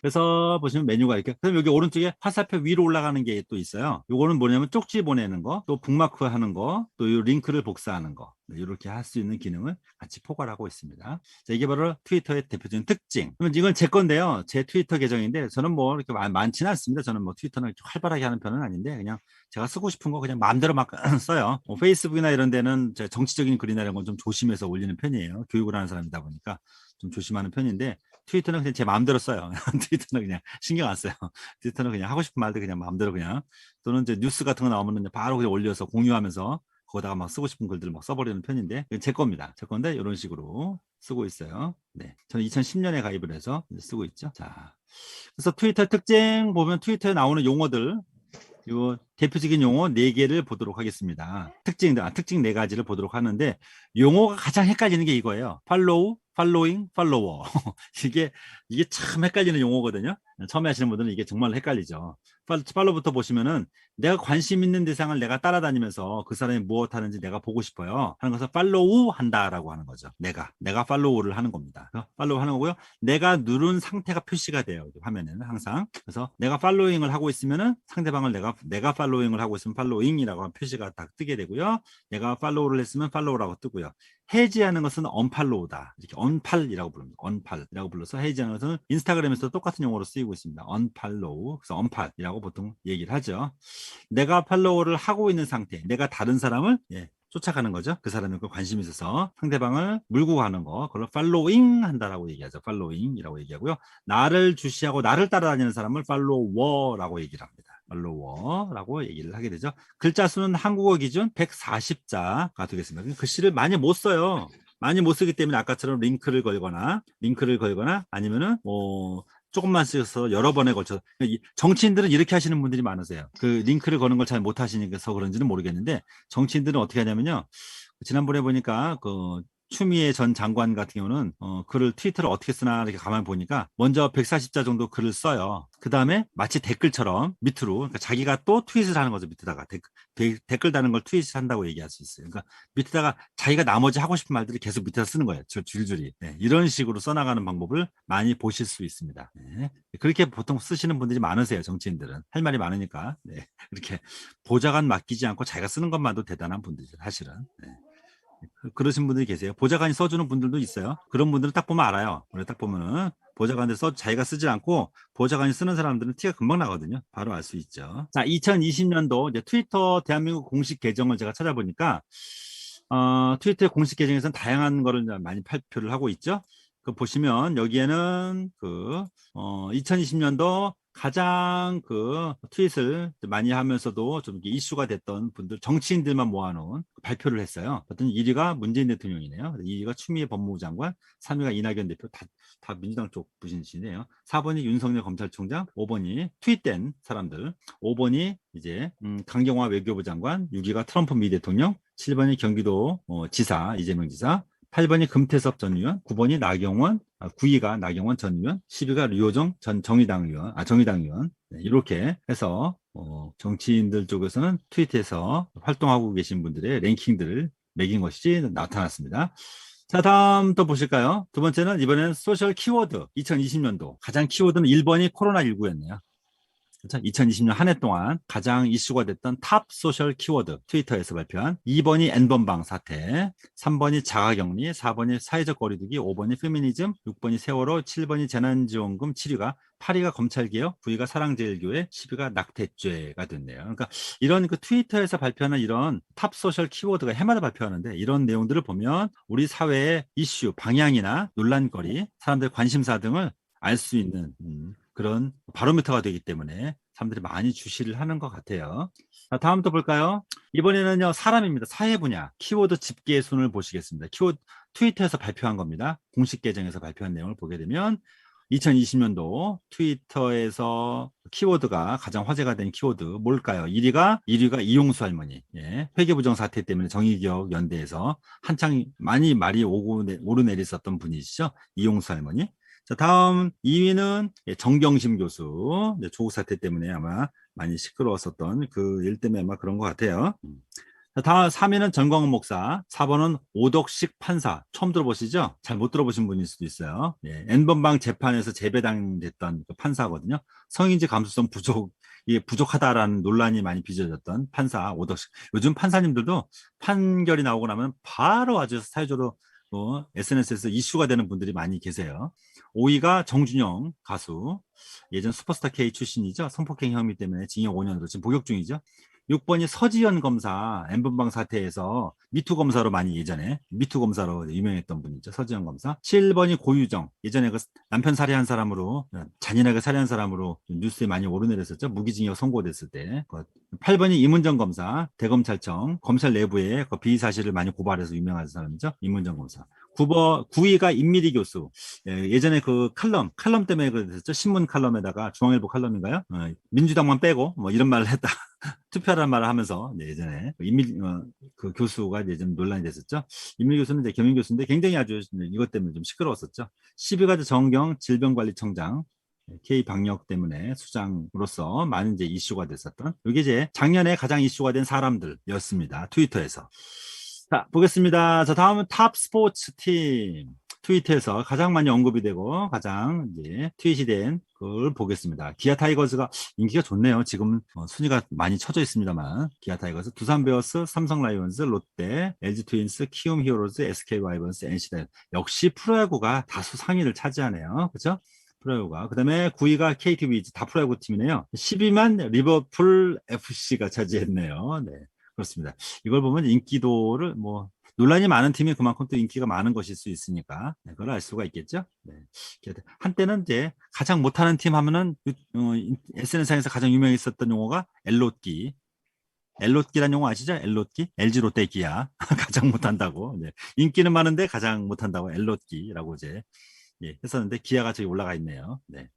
Speaker 1: 그래서 보시면 메뉴가 이렇게, 그럼 여기 오른쪽에 화살표 위로 올라가는 게 또 있어요. 요거는 뭐냐면 쪽지 보내는 거, 또 북마크 하는 거, 또 이 링크를 복사하는 거, 이렇게 할 수 있는 기능을 같이 포괄하고 있습니다. 자, 이게 바로 트위터의 대표적인 특징. 그러면 이건 제 건데요. 제 트위터 계정인데 저는 뭐 이렇게 많지는 않습니다. 저는 뭐 트위터는 이렇게 활발하게 하는 편은 아닌데 그냥 제가 쓰고 싶은 거 그냥 마음대로 막 써요. 페이스북이나 이런 데는 제가 정치적인 글이나 이런 건 좀 조심해서 올리는 편이에요. 교육을 하는 사람이다 보니까 좀 조심하는 편인데 트위터는 그냥 제 마음대로 써요. 트위터는 그냥 신경 안 써요. 트위터는 그냥 하고 싶은 말도 그냥 마음대로 그냥, 또는 이제 뉴스 같은 거 나오면 바로 그냥 올려서 공유하면서 거기다가 막 쓰고 싶은 글들 막 써버리는 편인데, 제 겁니다. 제 건데 이런 식으로 쓰고 있어요. 네, 저는 2010년에 가입을 해서 쓰고 있죠. 자, 그래서 트위터 특징 보면 트위터에 나오는 용어들, 요 대표적인 용어 4개를 보도록 하겠습니다. 특징 4가지를 보도록 하는데, 용어가 가장 헷갈리는 게 이거예요. 팔로우, 팔로잉, 팔로워. 이게 참 헷갈리는 용어거든요. 처음에 하시는 분들은 이게 정말 헷갈리죠. 팔로부터 보시면은 내가 관심 있는 대상을 내가 따라다니면서 그 사람이 무엇 하는지 내가 보고 싶어요 하는 것을 팔로우 한다라고 하는 거죠. 내가 팔로우를 하는 겁니다. 팔로우 하는 거고요. 내가 누른 상태가 표시가 돼요. 화면에는 항상. 그래서 내가 팔로잉을 하고 있으면은 상대방을 내가 팔로잉을 하고 있으면 팔로잉이라고 표시가 딱 뜨게 되고요. 내가 팔로우를 했으면 팔로우라고 뜨고요. 해지하는 것은 언팔로우다. 이렇게 언팔이라고 부릅니다. 언팔이라고 불러서 해지하는 것은 인스타그램에서 똑같은 용어로 쓰이고 있습니다. 언팔로우. 그래서 언팔이라고 보통 얘기를 하죠. 내가 팔로우를 하고 있는 상태, 내가 다른 사람을 쫓아가는 거죠. 그 사람이 그 관심이 있어서 상대방을 물고 가는 거, 그걸 팔로잉 한다라고 얘기하죠. 팔로잉이라고 얘기하고요. 나를 주시하고 나를 따라다니는 사람을 팔로워라고 얘기를 합니다. 팔로워라고 얘기를 하게 되죠. 글자 수는 한국어 기준 140자가 되겠습니다. 글씨를 많이 못 써요. 많이 못 쓰기 때문에 아까처럼 링크를 걸거나 아니면은 조금만 쓰여서 여러 번에 걸쳐. 정치인들은 이렇게 하시는 분들이 많으세요. 그 링크를 거는 걸 잘 못 하시니까 그런지는 모르겠는데, 정치인들은 어떻게 하냐면요. 지난번에 보니까 그 추미애 전 장관 같은 경우는 글을 트위터를 어떻게 쓰나 이렇게 가만히 보니까 먼저 140자 정도 글을 써요. 그 다음에 마치 댓글처럼 밑으로, 그러니까 자기가 또 트윗을 하는 거죠. 밑에다가 댓글 다는 걸 트윗을 한다고 얘기할 수 있어요. 그러니까 밑에다가 자기가 나머지 하고 싶은 말들을 계속 밑에다 쓰는 거예요. 줄줄이. 네, 이런 식으로 써나가는 방법을 많이 보실 수 있습니다. 네, 그렇게 보통 쓰시는 분들이 많으세요. 정치인들은 할 말이 많으니까. 네, 이렇게 보좌관 맡기지 않고 자기가 쓰는 것만도 대단한 분들이죠. 사실은. 네. 그러신 분들이 계세요. 보좌관이 써주는 분들도 있어요. 그런 분들은 딱 보면 알아요. 딱 보면은 보좌관들 자기가 쓰지 않고 보좌관이 쓰는 사람들은 티가 금방 나거든요. 바로 알 수 있죠. 자, 2020년도 이제 트위터 대한민국 공식 계정을 제가 찾아보니까 트위터의 공식 계정에서는 다양한 거를 많이 발표를 하고 있죠. 그 보시면 여기에는 2020년도 가장 트윗을 많이 하면서도 좀 이렇게 이슈가 됐던 분들, 정치인들만 모아놓은 발표를 했어요. 어떤 1위가 문재인 대통령이네요. 2위가 추미애 법무부 장관, 3위가 이낙연 대표, 다 민주당 쪽 분이시네요. 4번이 윤석열 검찰총장, 5번이 트윗된 사람들, 5번이 이제 강경화 외교부 장관, 6위가 트럼프 미 대통령, 7번이 경기도 지사, 이재명 지사, 8번이 금태섭 전 의원, 9번이 나경원, 9위가 나경원 전 의원, 10위가 류호정 전 정의당 의원, 정의당 의원. 네, 이렇게 해서 정치인들 쪽에서는 트윗에서 활동하고 계신 분들의 랭킹들을 매긴 것이 나타났습니다. 자, 다음 또 보실까요? 두 번째는 이번에는 소셜 키워드 2020년도 가장 키워드는 1번이 코로나19였네요. 그렇죠? 2020년 한 해 동안 가장 이슈가 됐던 탑 소셜 키워드 트위터에서 발표한 2번이 N번방 사태, 3번이 자가격리, 4번이 사회적 거리두기, 5번이 페미니즘, 6번이 세월호, 7번이 재난지원금, 7위가 8위가 검찰개혁, 9위가 사랑제일교회, 10위가 낙태죄가 됐네요. 그러니까 이런 트위터에서 발표하는 이런 탑 소셜 키워드가 해마다 발표하는데 이런 내용들을 보면 우리 사회의 이슈, 방향이나 논란거리, 사람들의 관심사 등을 알 수 있는 그런 바로미터가 되기 때문에 사람들이 많이 주시를 하는 것 같아요. 자, 다음 또 볼까요? 이번에는요, 사람입니다. 사회 분야 키워드 집계 순을 보시겠습니다. 키워드 트위터에서 발표한 겁니다. 공식 계정에서 발표한 내용을 보게 되면 2020년도 트위터에서 키워드가 가장 화제가 된 키워드 뭘까요? 1위가 이용수 할머니. 예, 회계부정 사태 때문에 정의기억 연대에서 한창 많이 말이 오르내렸었던 분이시죠. 이용수 할머니. 자, 다음 2위는 정경심 교수. 조국 사태 때문에 아마 많이 시끄러웠었던 그 일 때문에 아마 그런 것 같아요. 자, 다음 3위는 전광훈 목사, 4번은 오덕식 판사. 처음 들어보시죠? 잘 못 들어보신 분일 수도 있어요. 예, N번방 재판에서 재배당됐던 그 판사거든요. 성인지 감수성 부족하다라는 논란이 많이 빚어졌던 판사 오덕식. 요즘 판사님들도 판결이 나오고 나면 바로 아주 사회적으로 SNS에서 이슈가 되는 분들이 많이 계세요. 5위가 정준영 가수. 예전 슈퍼스타 K 출신이죠. 성폭행 혐의 때문에 징역 5년으로 지금 복역 중이죠. 6번이 서지현 검사, N번방 사태에서 미투 검사로 많이 예전에 미투 검사로 유명했던 분이죠. 서지현 검사. 7번이 고유정. 예전에 그 남편 살해한 사람으로, 잔인하게 살해한 사람으로 뉴스에 많이 오르내렸었죠. 무기징역 선고됐을 때. 8번이 이문정 검사, 대검찰청, 검찰 내부에 그 비의 사실을 많이 고발해서 유명한 사람이죠. 이문정 검사. 9위가 임미리 교수. 예전에 그 칼럼 때문에 그랬었죠. 신문 칼럼에다가 중앙일보 칼럼인가요? 민주당만 빼고 뭐 이런 말을 했다. 투표하라는 말을 하면서 예전에 그 교수가 예전 논란이 됐었죠. 임미리 교수는 이제 겸임 교수인데 굉장히 아주 이것 때문에 좀 시끄러웠었죠. 10위가 정경 질병관리청장. K 방역 때문에 수장으로서 많은 이제 이슈가 됐었던 이게 이제 작년에 가장 이슈가 된 사람들이었습니다. 트위터에서. 자, 보겠습니다. 자, 다음은 탑 스포츠 팀. 트위터에서 가장 많이 언급이 되고 가장 이제 트윗이 된 걸 보겠습니다. 기아 타이거즈가 인기가 좋네요. 지금 순위가 많이 쳐져 있습니다만 기아 타이거즈, 두산 베어스, 삼성 라이온즈, 롯데, LG 트윈스, 키움 히어로즈, SK 와이번스, NC 다이노스. 역시 프로야구가 다수 상위를 차지하네요. 그렇죠? 프로야구가. 그 다음에 9위가 KT 위즈, 다 프로야구 팀이네요. 10위만 리버풀 FC가 차지했네요. 네. 그렇습니다. 이걸 보면 인기도를 논란이 많은 팀이 그만큼 또 인기가 많은 것일 수 있으니까 그걸 알 수가 있겠죠. 네. 한때는 이제 가장 못하는 팀 하면은 SNS상에서 가장 유명했었던 용어가 엘롯기. 엘롯기란 용어 아시죠? 엘롯기? LG 롯데 기아 가장 못한다고. 네. 인기는 많은데 가장 못한다고 엘롯기라고 이제 했었는데 기아가 저기 올라가 있네요. 네.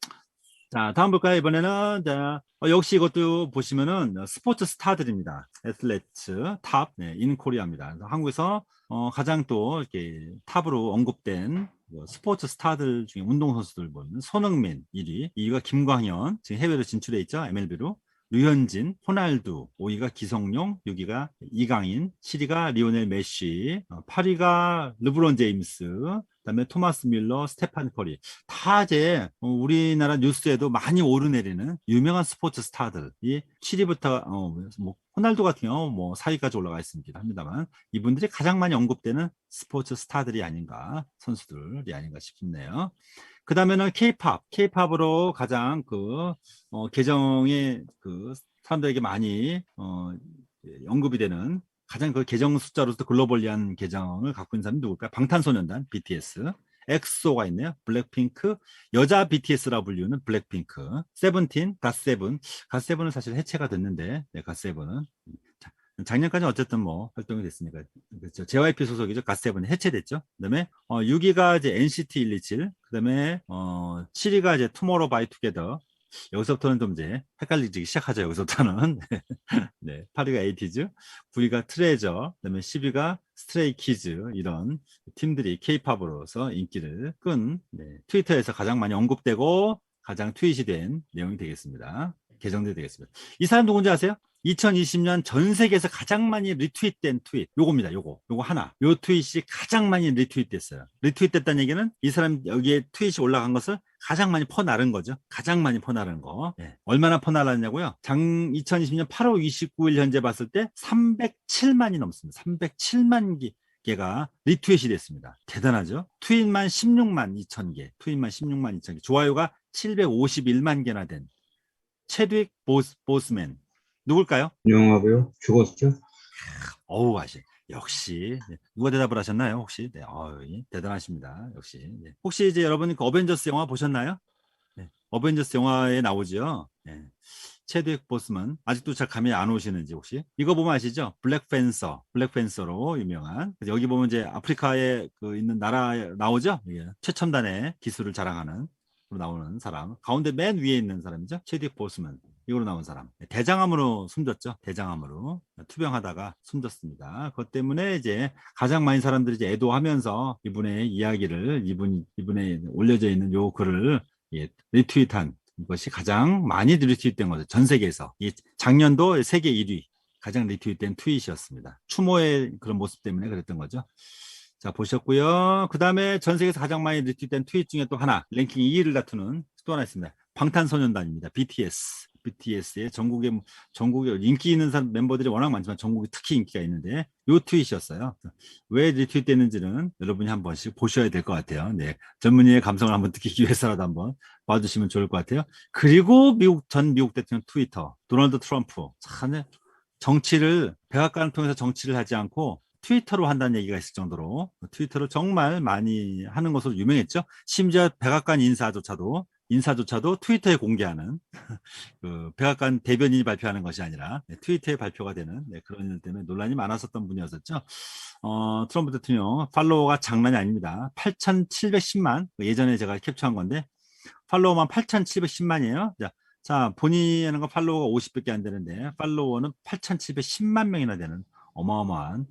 Speaker 1: 자, 다음 볼까요? 이번에는, 자, 역시 이것도 보시면은 스포츠 스타들입니다. 애슬레츠 탑, 인 코리아입니다. 그래서 한국에서 가장 또 이렇게 탑으로 언급된 스포츠 스타들 중에 운동선수들 보면 손흥민 1위, 2위가 김광현, 지금 해외로 진출해 있죠. MLB로. 류현진, 호날두, 5위가 기성용, 6위가 이강인, 7위가 리오넬 메시, 8위가 르브론 제임스, 그다음에 토마스 밀러, 스테판 커리. 다 이제 우리나라 뉴스에도 많이 오르내리는 유명한 스포츠 스타들이 7위부터 호날두 같은 경우 4위까지 올라가 있습니다. 합니다만 이분들이 가장 많이 언급되는 스포츠 스타들이 아닌가, 선수들이 아닌가 싶네요. 그 다음에는 K-팝으로 가장 계정에 사람들에게 많이 언급이 되는 가장 그 계정 숫자로서 글로벌리한 계정을 갖고 있는 사람이 누굴까요? 방탄소년단 BTS. 엑소가 있네요. 블랙핑크, 여자 BTS라 불리는 블랙핑크, 세븐틴, 갓세븐. 갓세븐은 사실 해체가 됐는데, 네, 갓세븐은. 작년까지 어쨌든 뭐 활동이 됐으니까. 그렇죠. JYP 소속이죠. 갓세븐 해체됐죠. 그다음에 6위가 이제 NCT 127, 그다음에 7위가 이제 투모로우 바이 투게더. 여기서부터는 좀 이제 헷갈리기 시작하죠. 여기서부터는. 네, 8위가 에이티즈, 9위가 트레저, 그다음에 10위가 스트레이 키즈. 이런 팀들이 K-팝으로서 인기를 끈, 네, 트위터에서 가장 많이 언급되고 가장 트윗이 된 내용이 되겠습니다. 계정들이 되겠습니다. 이 사람 누군지 아세요? 2020년 전 세계에서 가장 많이 리트윗된 트윗, 요겁니다. 요거 하나. 요 트윗이 가장 많이 리트윗됐어요. 리트윗됐다는 얘기는 이 사람 여기에 트윗이 올라간 것을 가장 많이 퍼나른 거죠. 가장 많이 퍼나른 거. 네. 얼마나 퍼나랐냐고요? 2020년 8월 29일 현재 봤을 때 307만이 넘습니다. 307만 개가 리트윗이 됐습니다. 대단하죠? 트윗만 16만 2천 개. 트윗만 16만 2천 개. 좋아요가 751만 개나 된 체드윅 보스맨. 누굴까요?
Speaker 2: 유명하고요. 죽었죠?
Speaker 1: 어우, 역시. 네. 누가 대답을 하셨나요? 혹시? 네. 대단하십니다. 역시. 네. 혹시 이제 여러분 그 어벤져스 영화 보셨나요? 네. 어벤져스 영화에 나오죠. 네. 체드윅 보스만 아직도 잘 감이 안 오시는지 혹시 이거 보면 아시죠? 블랙팬서로 유명한. 여기 보면 이제 아프리카에 그 있는 나라에 나오죠. 예. 최첨단의 기술을 자랑하는 나오는 사람. 가운데 맨 위에 있는 사람이죠. 체드윅 보스만. 이걸로 나온 사람. 대장암으로 숨졌죠. 대장암으로 투병하다가 숨졌습니다. 그것 때문에 이제 가장 많은 사람들이 이제 애도하면서 이분의 이야기를 이분의 올려져 있는 요 글을 리트윗한 것이 가장 많이 리트윗된 거죠. 전 세계에서. 작년도 세계 1위 가장 리트윗된 트윗이었습니다. 추모의 그런 모습 때문에 그랬던 거죠. 자, 보셨고요. 그 다음에 전 세계에서 가장 많이 리트윗된 트윗 중에 또 하나, 랭킹 2위를 다투는 또 하나 있습니다. 방탄소년단입니다. BTS의 전국에 인기 있는 멤버들이 워낙 많지만 전국에 특히 인기가 있는데 요 트윗이었어요. 왜 리트윗됐는지는 여러분이 한 번씩 보셔야 될 것 같아요. 네, 전문의의 감성을 한번 느끼기 위해서라도 한번 봐주시면 좋을 것 같아요. 그리고 전 미국 대통령 트위터 도널드 트럼프, 참 정치를 백악관을 통해서 정치를 하지 않고 트위터로 한다는 얘기가 있을 정도로 트위터를 정말 많이 하는 것으로 유명했죠. 심지어 백악관 인사조차도 트위터에 공개하는 그 백악관 대변인이 발표하는 것이 아니라 트위터에 발표가 되는 그런 일 때문에 논란이 많았었던 분이었었죠. 트럼프 대통령 팔로워가 장난이 아닙니다. 8,710만. 예전에 제가 캡처한 건데 팔로워만 8,710만이에요. 자, 본인이 하는 거 팔로워가 50밖에 안 되는데 팔로워는 8,710만 명이나 되는 어마어마한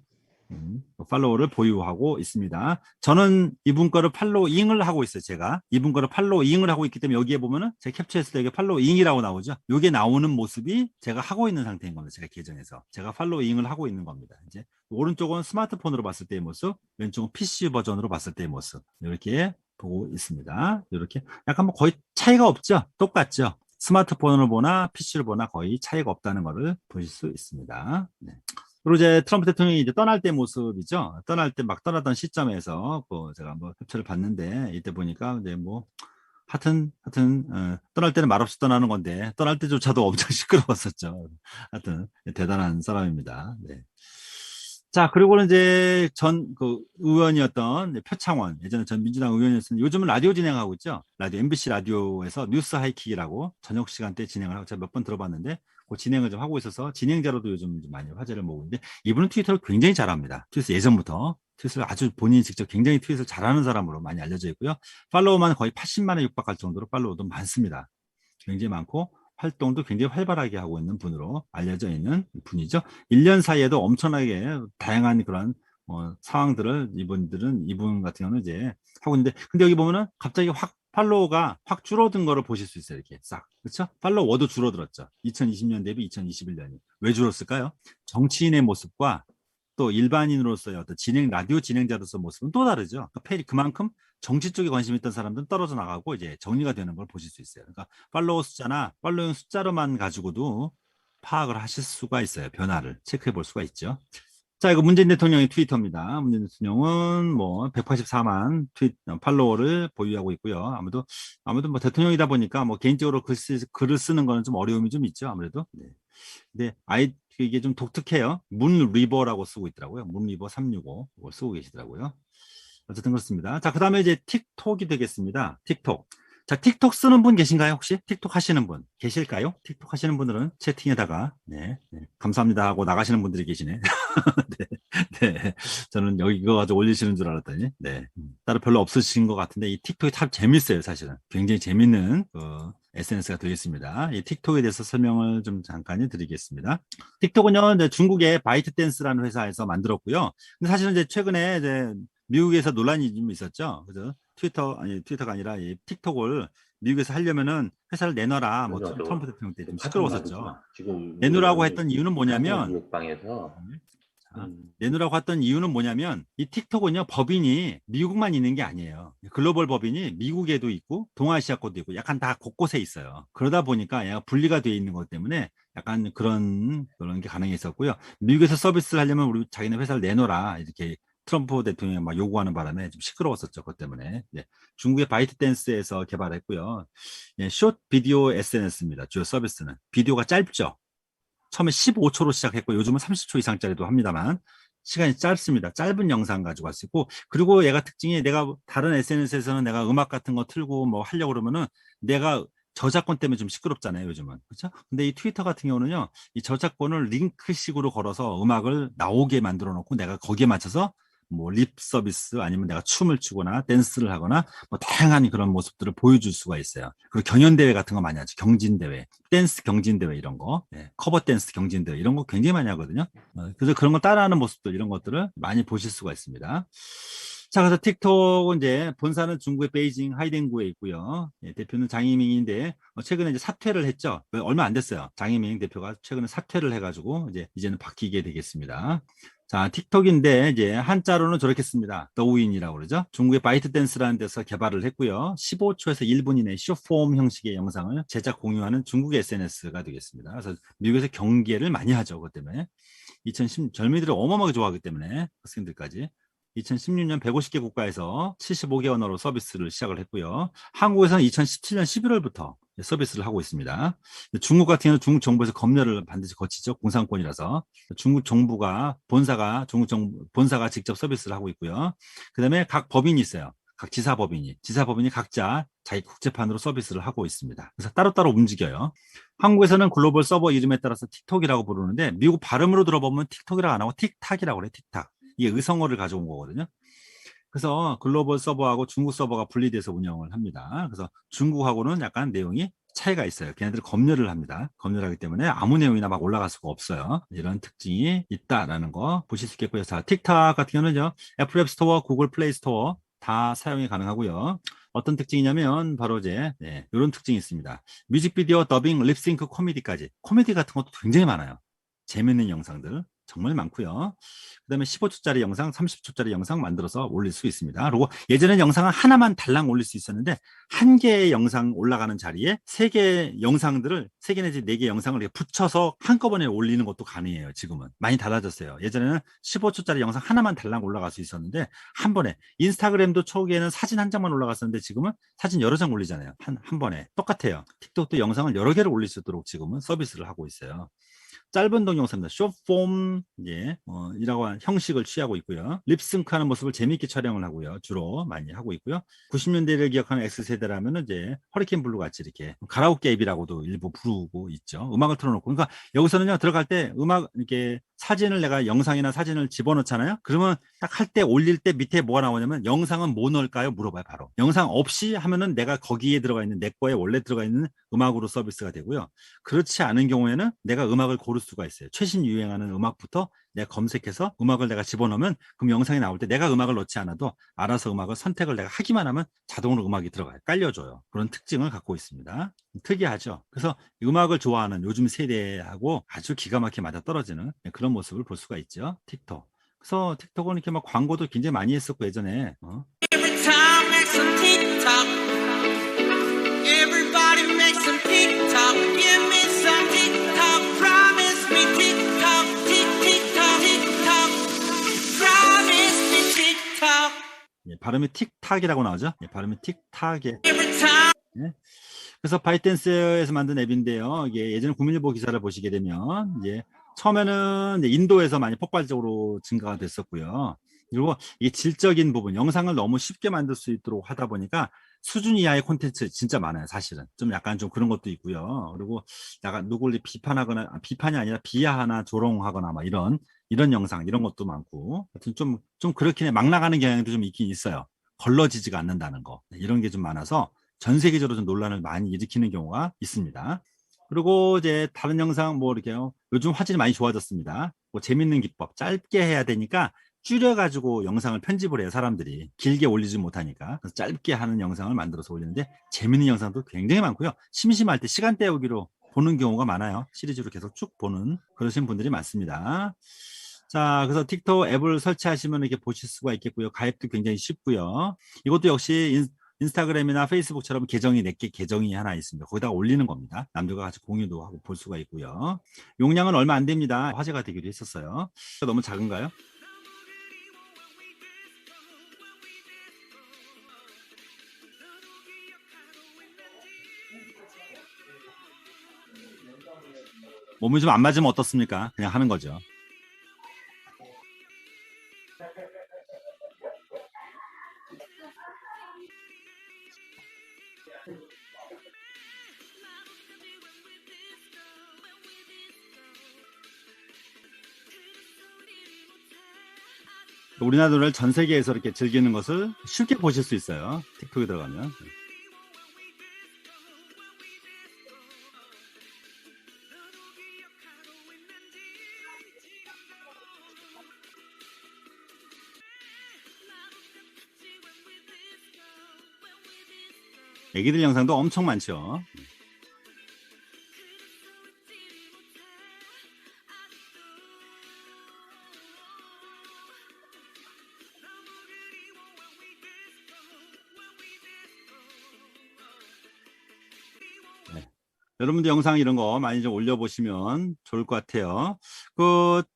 Speaker 1: 팔로워를 보유하고 있습니다. 저는 이분 거를 팔로잉을 하고 있어요. 제가 이분 거를 팔로잉을 하고 있기 때문에 여기에 보면은 제가 캡처했을 때 이게 팔로잉이라고 나오죠. 이게 나오는 모습이 제가 하고 있는 상태인 겁니다. 제가 계정에서 제가 팔로잉을 하고 있는 겁니다. 이제 오른쪽은 스마트폰으로 봤을 때의 모습, 왼쪽은 PC 버전으로 봤을 때의 모습, 이렇게 보고 있습니다. 이렇게 약간 뭐 거의 차이가 없죠. 똑같죠. 스마트폰을 보나 PC를 보나 거의 차이가 없다는 것을 보실 수 있습니다. 네. 그리고 이제 트럼프 대통령이 이제 떠날 때 모습이죠. 떠날 때 막 떠나던 시점에서 제가 한번 캡처를 봤는데 이때 보니까 이제 뭐 하여튼 떠날 때는 말없이 떠나는 건데 떠날 때조차도 엄청 시끄러웠었죠. 하여튼 대단한 사람입니다. 네. 자, 그리고는 이제 전 의원이었던 표창원, 예전에 전 민주당 의원이었는데 요즘은 라디오 진행하고 있죠. MBC 라디오에서 뉴스 하이킥이라고 저녁 시간대 진행을 하고 제가 몇 번 들어봤는데 그 진행을 좀 하고 있어서 진행자로도 요즘 많이 화제를 모으고 있는데 이분은 트위터를 굉장히 잘합니다. 트위터 예전부터 트윗을 아주 본인이 직접 굉장히 트윗을 잘하는 사람으로 많이 알려져 있고요. 팔로워만 거의 80만에 육박할 정도로 팔로워도 많습니다. 굉장히 많고 활동도 굉장히 활발하게 하고 있는 분으로 알려져 있는 분이죠. 1년 사이에도 엄청나게 다양한 그런 상황들을 이분 같은 경우는 이제 하고 있는데 근데 여기 보면은 갑자기 확 팔로워가 확 줄어든 거를 보실 수 있어요. 이렇게 싹. 그렇죠? 팔로워도 줄어들었죠. 2020년 대비 2021년이. 왜 줄었을까요? 정치인의 모습과 또 일반인으로서의 어떤 라디오 진행자로서 모습은 또 다르죠. 그만큼 정치 쪽에 관심 있던 사람들은 떨어져 나가고 이제 정리가 되는 걸 보실 수 있어요. 그러니까 팔로워 숫자나 팔로잉 숫자로만 가지고도 파악을 하실 수가 있어요. 변화를 체크해 볼 수가 있죠. 자, 이거 문재인 대통령의 트위터입니다. 문재인 대통령은 뭐 184만 팔로워를 보유하고 있고요. 아무래도 뭐 대통령이다 보니까 뭐 개인적으로 글을 쓰는 거는 좀 어려움이 좀 있죠. 아무래도. 네. 근데 이게 좀 독특해요. 문 리버라고 쓰고 있더라고요. 문 리버 365 이걸 쓰고 계시더라고요. 어쨌든 그렇습니다. 자, 그 다음에 이제 틱톡이 되겠습니다. 틱톡. 자, 틱톡 쓰는 분 계신가요? 혹시? 틱톡 하시는 분 계실까요? 틱톡 하시는 분들은 채팅에다가, 네, 네, 감사합니다 하고 나가시는 분들이 계시네. 네, 네. 저는 여기 이거 가지고 올리시는 줄 알았더니, 네. 따로 별로 없으신 것 같은데, 이 틱톡이 참 재밌어요, 사실은. 굉장히 재밌는, SNS가 되겠습니다. 이 틱톡에 대해서 설명을 좀 잠깐 드리겠습니다. 틱톡은요, 이제 중국의 바이트댄스라는 회사에서 만들었고요. 근데 사실은 이제 최근에 이제 미국에서 논란이 좀 있었죠. 그죠? 트위터가 아니라 이 틱톡을 미국에서 하려면은 회사를 내놔라. 뭐
Speaker 3: 맞아.
Speaker 1: 트럼프 대통령 때 좀
Speaker 3: 카톡
Speaker 1: 시끄러웠었죠.
Speaker 3: 지금
Speaker 1: 내놓으라고 했던 이유는 뭐냐면,
Speaker 3: 방에서
Speaker 1: 자, 내놓으라고 했던 이유는 뭐냐면, 이 틱톡은요, 법인이 미국만 있는 게 아니에요. 글로벌 법인이 미국에도 있고, 동아시아 것도 있고, 약간 다 곳곳에 있어요. 그러다 보니까 얘가 분리가 되어 있는 것 때문에 약간 그런 게 가능했었고요. 미국에서 서비스를 하려면 우리 자기네 회사를 내놓으라. 이렇게 트럼프 대통령이 막 요구하는 바람에 좀 시끄러웠었죠. 그것 때문에. 네. 중국의 바이트댄스에서 개발했고요. 예, 숏 비디오 SNS입니다. 주요 서비스는. 비디오가 짧죠. 처음에 15초로 시작했고 요즘은 30초 이상짜리도 합니다만 시간이 짧습니다. 짧은 영상 가지고 할 수 있고 그리고 얘가 특징이 내가 다른 SNS에서는 내가 음악 같은 거 틀고 뭐 하려고 그러면은 내가 저작권 때문에 좀 시끄럽잖아요, 요즘은. 그렇죠? 근데 이 트위터 같은 경우는요. 이 저작권을 링크식으로 걸어서 음악을 나오게 만들어 놓고 내가 거기에 맞춰서 뭐 립 서비스 아니면 내가 춤을 추거나 댄스를 하거나 뭐 다양한 그런 모습들을 보여줄 수가 있어요. 그리고 경연대회 같은 거 많이 하죠. 경진대회, 댄스 경진대회 이런 거, 네, 커버 댄스 경진대회 이런 거 굉장히 많이 하거든요. 그래서 그런 거 따라하는 모습들 이런 것들을 많이 보실 수가 있습니다. 자, 그래서 틱톡은 이제 본사는 중국의 베이징 하이딩구에 있고요. 예, 대표는 장이밍인데 최근에 이제 사퇴를 했죠. 얼마 안 됐어요. 장이밍 대표가 최근에 사퇴를 해가지고 이제는 바뀌게 되겠습니다. 자, 틱톡인데 이제 한자로는 저렇게 씁니다. 더우인이라고 그러죠. 중국의 바이트댄스라는 데서 개발을 했고요. 15초에서 1분 이내 쇼폼 형식의 영상을 제작 공유하는 중국의 SNS가 되겠습니다. 그래서 미국에서 경계를 많이 하죠. 그것 때문에. 젊은이들을 어마어마하게 좋아하기 때문에 학생들까지. 2016년 150개 국가에서 75개 언어로 서비스를 시작을 했고요. 한국에서는 2017년 11월부터 서비스를 하고 있습니다. 중국 같은 경우는 중국 정부에서 검열을 반드시 거치죠. 공산권이라서. 중국 정부가 본사가 직접 서비스를 하고 있고요. 그다음에 각 법인이 있어요. 각 지사법인이 각자 자기 국제판으로 서비스를 하고 있습니다. 그래서 따로따로 움직여요. 한국에서는 글로벌 서버 이름에 따라서 틱톡이라고 부르는데 미국 발음으로 들어보면 틱톡이라고 안 하고 틱탁이라고 그래요. 틱탁. 이게 의성어를 가져온 거거든요. 그래서 글로벌 서버하고 중국 서버가 분리돼서 운영을 합니다. 그래서 중국하고는 약간 내용이 차이가 있어요. 걔네들은 검열을 합니다. 검열하기 때문에 아무 내용이나 막 올라갈 수가 없어요. 이런 특징이 있다라는 거 보실 수 있겠고요. 자, 틱탁 같은 경우는요. 애플 앱 스토어, 구글 플레이 스토어 다 사용이 가능하고요. 어떤 특징이냐면 바로 이런 특징이 있습니다. 뮤직비디오, 더빙, 립싱크, 코미디까지. 코미디 같은 것도 굉장히 많아요. 재밌는 영상들 정말 많고요. 그다음에 15초짜리 영상, 30초짜리 영상 만들어서 올릴 수 있습니다. 그리고 예전에 영상은 하나만 달랑 올릴 수 있었는데 한 개의 영상 올라가는 자리에 세 개의 영상들을 세 개 내지 네 개 영상을 이렇게 붙여서 한꺼번에 올리는 것도 가능해요. 지금은 많이 달라졌어요. 예전에는 15초짜리 영상 하나만 달랑 올라갈 수 있었는데 한 번에 인스타그램도 초기에는 사진 한 장만 올라갔었는데 지금은 사진 여러 장 올리잖아요. 한 번에 똑같아요. 틱톡도 영상을 여러 개를 올릴 수 있도록 지금은 서비스를 하고 있어요. 짧은 동영상입니다. 숏폼 이라고 하는 형식을 취하고 있고요. 립싱크하는 모습을 재미있게 촬영을 하고요. 주로 많이 하고 있고요. 90년대를 기억하는 X세대라면 이제 허리케인 블루 같이 이렇게 가라오케 앱이라고도 일부 부르고 있죠. 음악을 틀어놓고. 그러니까 여기서는요 들어갈 때 음악 이렇게 사진을 내가 영상이나 사진을 집어넣잖아요. 그러면 딱 할 때 올릴 때 밑에 뭐가 나오냐면 영상은 뭐 넣을까요? 물어봐요. 바로. 영상 없이 하면은 내가 거기에 들어가 있는 내 거에 원래 들어가 있는 음악으로 서비스가 되고요. 그렇지 않은 경우에는 내가 음악을 고를 수가 있어요. 최신 유행하는 음악부터 내가 검색해서 음악을 내가 집어넣으면 그럼 영상이 나올 때 내가 음악을 넣지 않아도 알아서 음악을 선택을 내가 하기만 하면 자동으로 음악이 들어가요. 깔려줘요. 그런 특징을 갖고 있습니다. 특이하죠. 그래서 음악을 좋아하는 요즘 세대하고 아주 기가 막히게 맞아떨어지는 그런 모습을 볼 수가 있죠. 틱톡. 그래서 틱톡은 이렇게 막 광고도 굉장히 많이 했었고 예전에
Speaker 4: Every time makes some TikTok. Everybody make some TikTok. Give me some TikTok. Promise me TikTok. TikTok. TikTok. Promise me TikTok.
Speaker 1: 발음이 틱탁이라고 나오죠. 발음이 틱탁에.
Speaker 4: Every time.
Speaker 1: 그래서 바이트댄스에서 만든 앱인데요. 이게 예전에 국민일보 기사를 보시게 되면 처음에는 인도에서 많이 폭발적으로 증가가 됐었고요. 그리고 이게 질적인 부분, 영상을 너무 쉽게 만들 수 있도록 하다 보니까 수준 이하의 콘텐츠 진짜 많아요, 사실은. 좀 약간 좀 그런 것도 있고요. 그리고 약간 누구를 비판하거나, 비판이 아니라 비하하나 조롱하거나 막 이런 영상, 이런 것도 많고. 하여튼 좀 그렇긴 해. 막 나가는 경향도 좀 있긴 있어요. 걸러지지가 않는다는 거. 이런 게 좀 많아서 전 세계적으로 좀 논란을 많이 일으키는 경우가 있습니다. 그리고 이제 다른 영상 뭐 이렇게요. 요즘 화질이 많이 좋아졌습니다. 뭐 재밌는 기법, 짧게 해야 되니까 줄여가지고 영상을 편집을 해요, 사람들이. 길게 올리지 못하니까. 그래서 짧게 하는 영상을 만들어서 올리는데 재밌는 영상도 굉장히 많고요. 심심할 때 시간 때우기로 보는 경우가 많아요. 시리즈로 계속 쭉 보는 그러신 분들이 많습니다. 자, 그래서 틱톡 앱을 설치하시면 이렇게 보실 수가 있겠고요. 가입도 굉장히 쉽고요. 이것도 역시 인스타그램이나 페이스북처럼 계정이 내게 계정이 하나 있습니다. 거기다가 올리는 겁니다. 남들과 같이 공유도 하고 볼 수가 있고요. 용량은 얼마 안 됩니다. 화제가 되기도 했었어요. 너무 작은가요? 몸이 좀 안 맞으면 어떻습니까? 그냥 하는 거죠. 우리나라 노래를 전 세계에서 이렇게 즐기는 것을 쉽게 보실 수 있어요. 틱톡에 들어가면. 애기들 영상도 엄청 많죠. 네. 여러분도 영상 이런 거 많이 좀 올려보시면 좋을 것 같아요.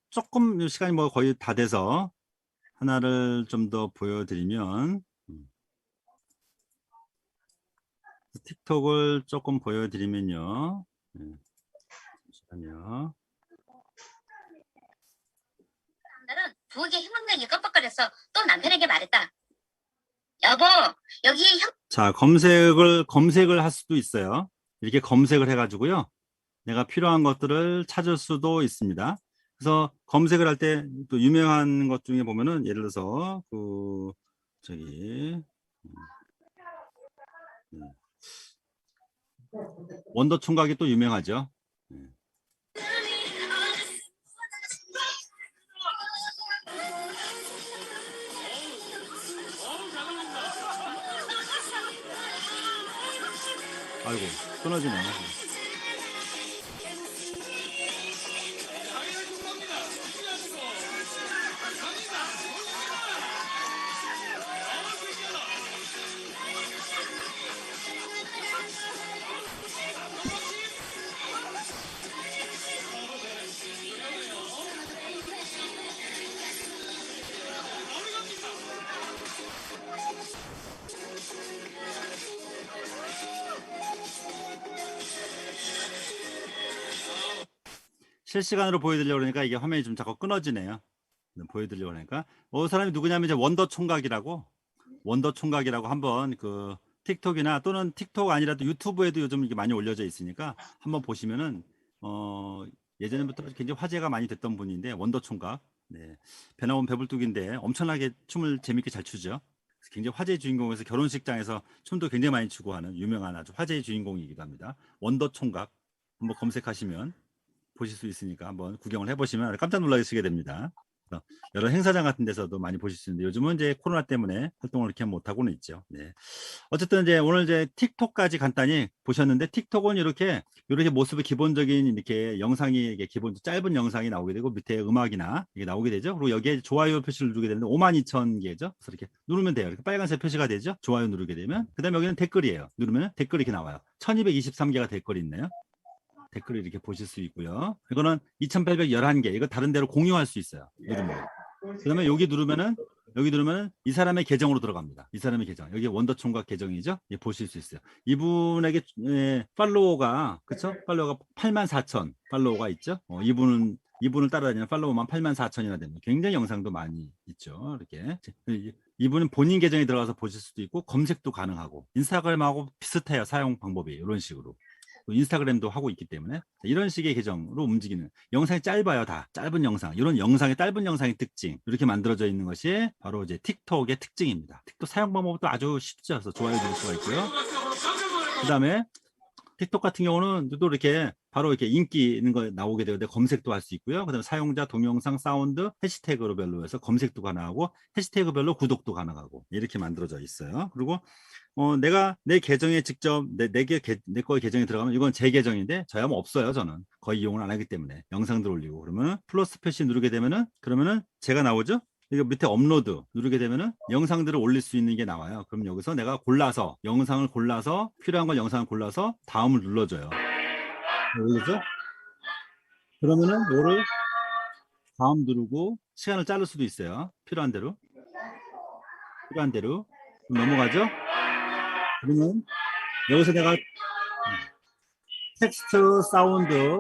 Speaker 1: 조금 시간이 뭐 거의 다 돼서 하나를 좀 더 보여드리면, 틱톡을 조금 보여드리면요. 잠시만요.
Speaker 3: 나는 부엌에 해먹는 깜빡거렸어. 또 남편에게 말했다. 여보, 여기에
Speaker 1: 자, 검색을 할 수도 있어요. 이렇게 검색을 해가지고요. 내가 필요한 것들을 찾을 수도 있습니다. 그래서 검색을 할 때 또 유명한 것 중에 보면은 예를 들어서 저기 원더 총각이 또 유명하죠. 아이고 끊어지네. 실시간으로 보여드리려고 그러니까 이게 화면이 좀 자꾸 끊어지네요. 보여드리려고 하니까 사람이 누구냐면 이제 원더 총각이라고 한번 틱톡이나 또는 틱톡 아니라도 유튜브에도 요즘 이게 많이 올려져 있으니까 한번 보시면은 예전부터 굉장히 화제가 많이 됐던 분인데 원더 총각. 네. 배나온 배불뚝인데 엄청나게 춤을 재밌게 잘 추죠. 굉장히 화제의 주인공에서 결혼식장에서 춤도 굉장히 많이 추고 하는 유명한 아주 화제의 주인공이기도 합니다. 원더 총각 한번 검색하시면 보실 수 있으니까 한번 구경을 해보시면 깜짝 놀라시게 됩니다. 여러 행사장 같은 데서도 많이 보실 수 있는데 요즘은 이제 코로나 때문에 활동을 이렇게 못하고는 있죠. 네. 어쨌든 이제 오늘 이제 틱톡까지 간단히 보셨는데 틱톡은 이렇게 모습의 기본적인 이렇게 영상이 이게 기본 짧은 영상이 나오게 되고 밑에 음악이나 이게 나오게 되죠. 그리고 여기에 좋아요 표시를 누르게 되는데 52,000개죠. 그래서 이렇게 누르면 돼요. 이렇게 빨간색 표시가 되죠. 좋아요 누르게 되면 그다음에 여기는 댓글이에요. 누르면 댓글이 이렇게 나와요. 1223개가 댓글이 있네요. 댓글을 이렇게 보실 수 있고요. 이거는 2811개. 이거 다른 데로 공유할 수 있어요. 누르면. 그다음에 여기 누르면은 이 사람의 계정으로 들어갑니다. 이 사람의 계정. 여기 원더 총각 계정이죠. 예, 보실 수 있어요. 이분에게 팔로워가 그쵸? 팔로워가 84,000 팔로워가 있죠. 이분은 이분을 따라다니는 팔로워만 84,000이나 됩니다. 굉장히 영상도 많이 있죠. 이렇게. 이분은 본인 계정에 들어가서 보실 수도 있고 검색도 가능하고 인스타그램하고 비슷해요. 사용 방법이 이런 식으로. 인스타그램도 하고 있기 때문에 이런 식의 계정으로 움직이는 영상이 짧아요. 다 짧은 영상, 이런 영상의 짧은 영상의 특징 이렇게 만들어져 있는 것이 바로 이제 틱톡의 특징입니다. 틱톡 사용 방법도 아주 쉽죠. 그래서 좋아요 누를 수가 있고요. 그 다음에 틱톡 같은 경우는 또 이렇게 바로 이렇게 인기 있는 거 나오게 되는데 검색도 할 수 있고요. 그다음에 사용자 동영상 사운드 해시태그별로 해서 검색도 가능하고 해시태그별로 구독도 가능하고 이렇게 만들어져 있어요. 그리고 내가 내 계정에 직접 내 거의 계정에 들어가면 이건 제 계정인데 저야 뭐 없어요. 저는 거의 이용을 안 하기 때문에 영상들 올리고 그러면 플러스 표시 누르게 되면은 그러면은 제가 나오죠. 이거 밑에 업로드 누르게 되면은 영상들을 올릴 수 있는 게 나와요. 그럼 여기서 내가 골라서 영상을 골라서 필요한 걸 영상을 골라서 다음을 눌러줘요. 올리죠? 그러면은 요를 다음 누르고 시간을 자를 수도 있어요. 필요한 대로 넘어가죠. 그러면 여기서 내가 텍스트, 사운드,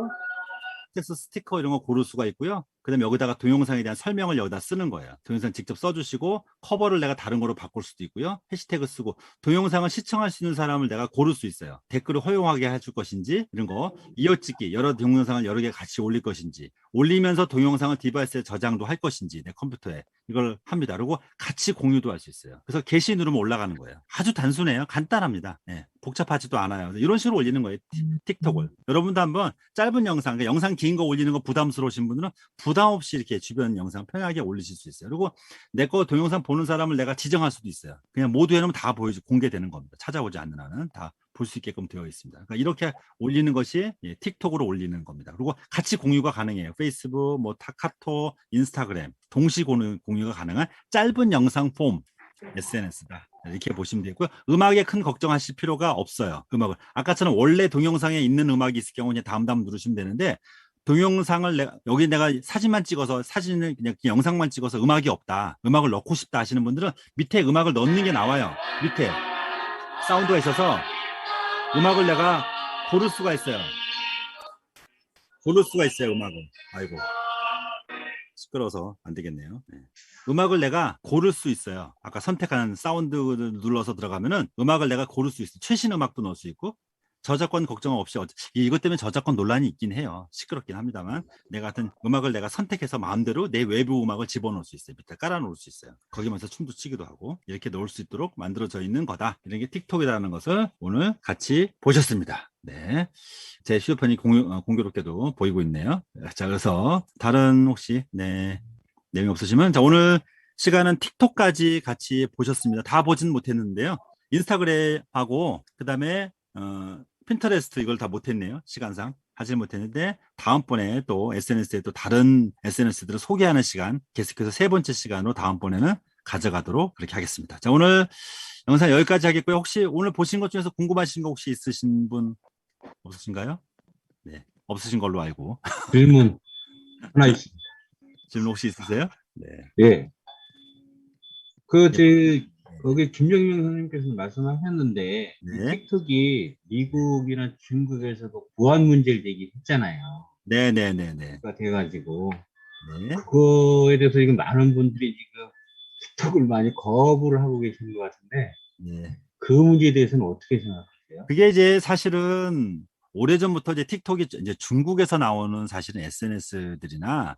Speaker 1: 텍스트 스티커 이런 거 고를 수가 있고요. 그 다음에 여기다가 동영상에 대한 설명을 여기다 쓰는 거예요. 동영상 직접 써주시고 커버를 내가 다른 거로 바꿀 수도 있고요. 해시태그 쓰고 동영상을 시청할 수 있는 사람을 내가 고를 수 있어요. 댓글을 허용하게 해줄 것인지 이런 거 이어찍기 여러 동영상을 여러 개 같이 올릴 것인지 올리면서 동영상을 디바이스에 저장도 할 것인지 내 컴퓨터에 이걸 합니다. 그리고 같이 공유도 할 수 있어요. 그래서 게시 누르면 올라가는 거예요. 아주 단순해요. 간단합니다. 네, 복잡하지도 않아요. 이런 식으로 올리는 거예요. 틱톡을. 여러분도 한번 짧은 영상, 그러니까 영상 긴 거 올리는 거 부담스러우신 분들은 부담 없이 이렇게 주변 영상 편하게 올리실 수 있어요. 그리고 내 거 동영상 보는 사람을 내가 지정할 수도 있어요. 그냥 모두 해놓으면 다 공개되는 겁니다. 찾아오지 않는 한은 다 볼 수 있게끔 되어 있습니다. 그러니까 이렇게 올리는 것이 틱톡으로 올리는 겁니다. 그리고 같이 공유가 가능해요. 페이스북, 뭐 카톡, 인스타그램 동시 공유가 가능한 짧은 영상 폼 SNS다. 이렇게 보시면 되고요. 음악에 큰 걱정하실 필요가 없어요. 음악을 아까처럼 원래 동영상에 있는 음악이 있을 경우 그냥 다음 누르시면 되는데 동영상을 여기 내가 사진만 찍어서 사진을 그냥 영상만 찍어서 음악이 없다. 음악을 넣고 싶다 하시는 분들은 밑에 음악을 넣는 게 나와요. 밑에 사운드가 있어서 음악을 내가 고를 수가 있어요. 음악을. 아이고. 시끄러워서 안 되겠네요. 네. 음악을 내가 고를 수 있어요. 아까 선택하는 사운드를 눌러서 들어가면은 음악을 내가 고를 수 있어요. 최신 음악도 넣을 수 있고 저작권 걱정 없이 이것 때문에 저작권 논란이 있긴 해요. 시끄럽긴 합니다만 내가 같은 음악을 내가 선택해서 마음대로 내 외부 음악을 집어넣을 수 있어요. 밑에 깔아놓을 수 있어요. 거기면서 춤도 추기도 하고 이렇게 넣을 수 있도록 만들어져 있는 거다. 이런 게 틱톡이라는 것을 오늘 같이 보셨습니다. 네, 제 휴대폰이 공교롭게도 보이고 있네요. 자, 그래서 다른 혹시 내용이 없으시면 자 오늘 시간은 틱톡까지 같이 보셨습니다. 다 보진 못했는데요. 인스타그램하고 그 다음에 핀터레스트 이걸 다 못했네요. 시간상 하지 못했는데 다음번에 또 SNS에 또 다른 SNS들을 소개하는 시간 계속해서 세 번째 시간으로 다음번에는 가져가도록 그렇게 하겠습니다. 자 오늘 영상 여기까지 하겠고요. 혹시 오늘 보신 것 중에서 궁금하신 거 혹시 있으신 분 없으신가요? 네, 없으신 걸로 알고.
Speaker 2: 질문 하나 있습니다.
Speaker 1: 질문 혹시 있으세요? 네.
Speaker 2: 예. 여기 김정명 선생님께서 말씀하셨는데,
Speaker 1: 네.
Speaker 2: 틱톡이 미국이나 중국에서도 보안 문제를 제기했잖아요.
Speaker 1: 네네네네.
Speaker 2: 가 돼가지고,
Speaker 1: 네.
Speaker 2: 그거에 대해서 지금 많은 분들이 지금 틱톡을 많이 거부를 하고 계시는 것 같은데,
Speaker 1: 네.
Speaker 2: 그 문제에 대해서는 어떻게 생각하세요?
Speaker 1: 그게 이제 사실은 오래전부터 이제 틱톡이 이제 중국에서 나오는 사실은 SNS들이나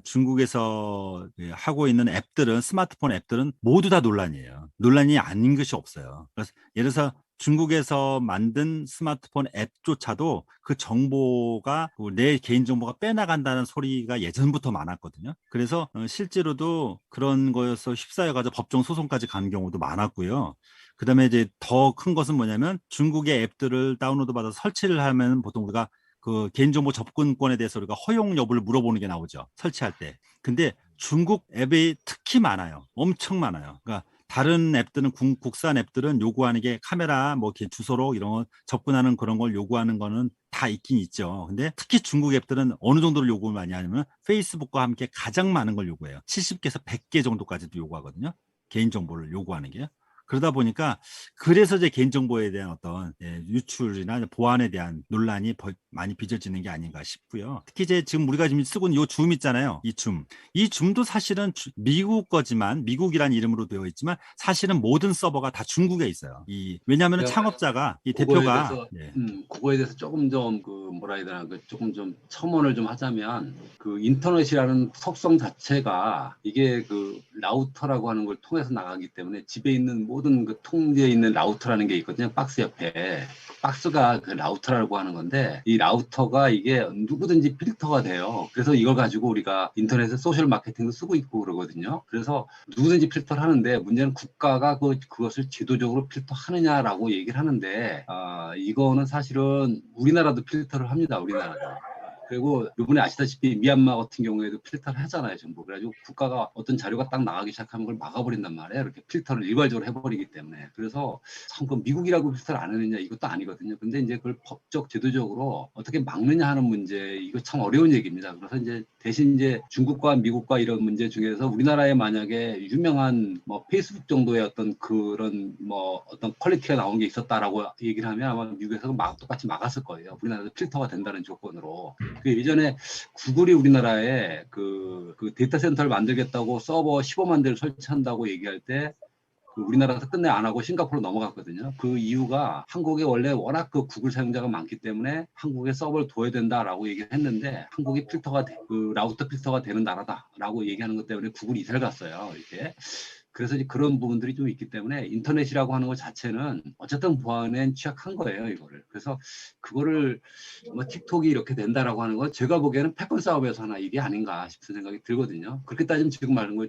Speaker 1: 중국에서 하고 있는 앱들은 스마트폰 앱들은 모두 다 논란이에요. 논란이 아닌 것이 없어요. 그래서 예를 들어서 중국에서 만든 스마트폰 앱조차도 그 정보가 내 개인정보가 빼나간다는 소리가 예전부터 많았거든요. 그래서 실제로도 그런 거여서 휩싸여가지고 법정 소송까지 간 경우도 많았고요. 그 다음에 이제 더 큰 것은 뭐냐면 중국의 앱들을 다운로드 받아서 설치를 하면 보통 우리가 그 개인정보 접근권에 대해서 우리가 허용 여부를 물어보는 게 나오죠. 설치할 때. 근데 중국 앱이 특히 많아요. 엄청 많아요. 그러니까 다른 앱들은 국산 앱들은 요구하는 게 카메라 뭐 이렇게 주소록 이런 거 접근하는 그런 걸 요구하는 거는 다 있긴 있죠. 근데 특히 중국 앱들은 어느 정도를 요구를 많이 하냐면 페이스북과 함께 가장 많은 걸 요구해요. 70개에서 100개 정도까지도 요구하거든요. 개인정보를 요구하는 게요. 그러다 보니까 그래서 이제 개인정보에 대한 어떤 유출이나 보안에 대한 논란이 많이 빚어지는 게 아닌가 싶고요. 특히 이제 지금 우리가 지금 쓰고 있는 이 줌 있잖아요. 이 줌도 사실은 미국 거지만 미국이라는 이름으로 되어 있지만 사실은 모든 서버가 다 중국에 있어요. 왜냐하면
Speaker 5: 네,
Speaker 1: 창업자가 이
Speaker 5: 그거에
Speaker 1: 대표가
Speaker 5: 대해서, 그거에 대해서 조금 좀 뭐라 해야 되나 조금 좀 첨언을 좀 하자면 그 인터넷이라는 속성 자체가 이게 그 라우터라고 하는 걸 통해서 나가기 때문에 집에 있는 모든 그 통제에 있는 라우터라는 게 있거든요. 박스 옆에 박스가 그 라우터라고 하는 건데 이 라우터가 이게 누구든지 필터가 돼요. 그래서 이걸 가지고 우리가 인터넷에 소셜 마케팅도 쓰고 있고 그러거든요. 그래서 누구든지 필터를 하는데 문제는 국가가 그것을 제도적으로 필터하느냐라고 얘기를 하는데 이거는 사실은 우리나라도 필터를 합니다. 우리나라도. 그리고 이번에 아시다시피 미얀마 같은 경우에도 필터를 하잖아요, 전부. 그래가지고 국가가 어떤 자료가 딱 나가기 시작하면 그걸 막아버린단 말이에요. 이렇게 필터를 일괄적으로 해버리기 때문에. 그래서 참 그 미국이라고 필터를 안 하느냐 이것도 아니거든요. 근데 이제 그걸 법적, 제도적으로 어떻게 막느냐 하는 문제, 이거 참 어려운 얘기입니다. 그래서 이제 대신 이제 중국과 미국과 이런 문제 중에서 우리나라에 만약에 유명한 뭐 페이스북 정도의 어떤 그런 뭐 어떤 퀄리티가 나온 게 있었다라고 얘기를 하면 아마 미국에서 똑같이 막았을 거예요. 우리나라도 필터가 된다는 조건으로. 그 예전에 구글이 우리나라에 그 데이터 센터를 만들겠다고 서버 15만 대를 설치한다고 얘기할 때 우리나라에서 끝내 안 하고 싱가포르로 넘어갔거든요. 그 이유가 한국에 원래 워낙 그 구글 사용자가 많기 때문에 한국에 서버를 둬야 된다라고 얘기를 했는데 한국이 라우터 필터가 되는 나라다라고 얘기하는 것 때문에 구글이 이사를 갔어요. 이렇게. 그래서 이제 그런 부분들이 좀 있기 때문에 인터넷이라고 하는 것 자체는 어쨌든 보안엔 취약한 거예요, 이거를. 그래서 그거를 뭐 틱톡이 이렇게 된다라고 하는 건 제가 보기에는 패권 싸움에서 하나 일이 아닌가 싶은 생각이 들거든요. 그렇게 따지면 지금 말하는 거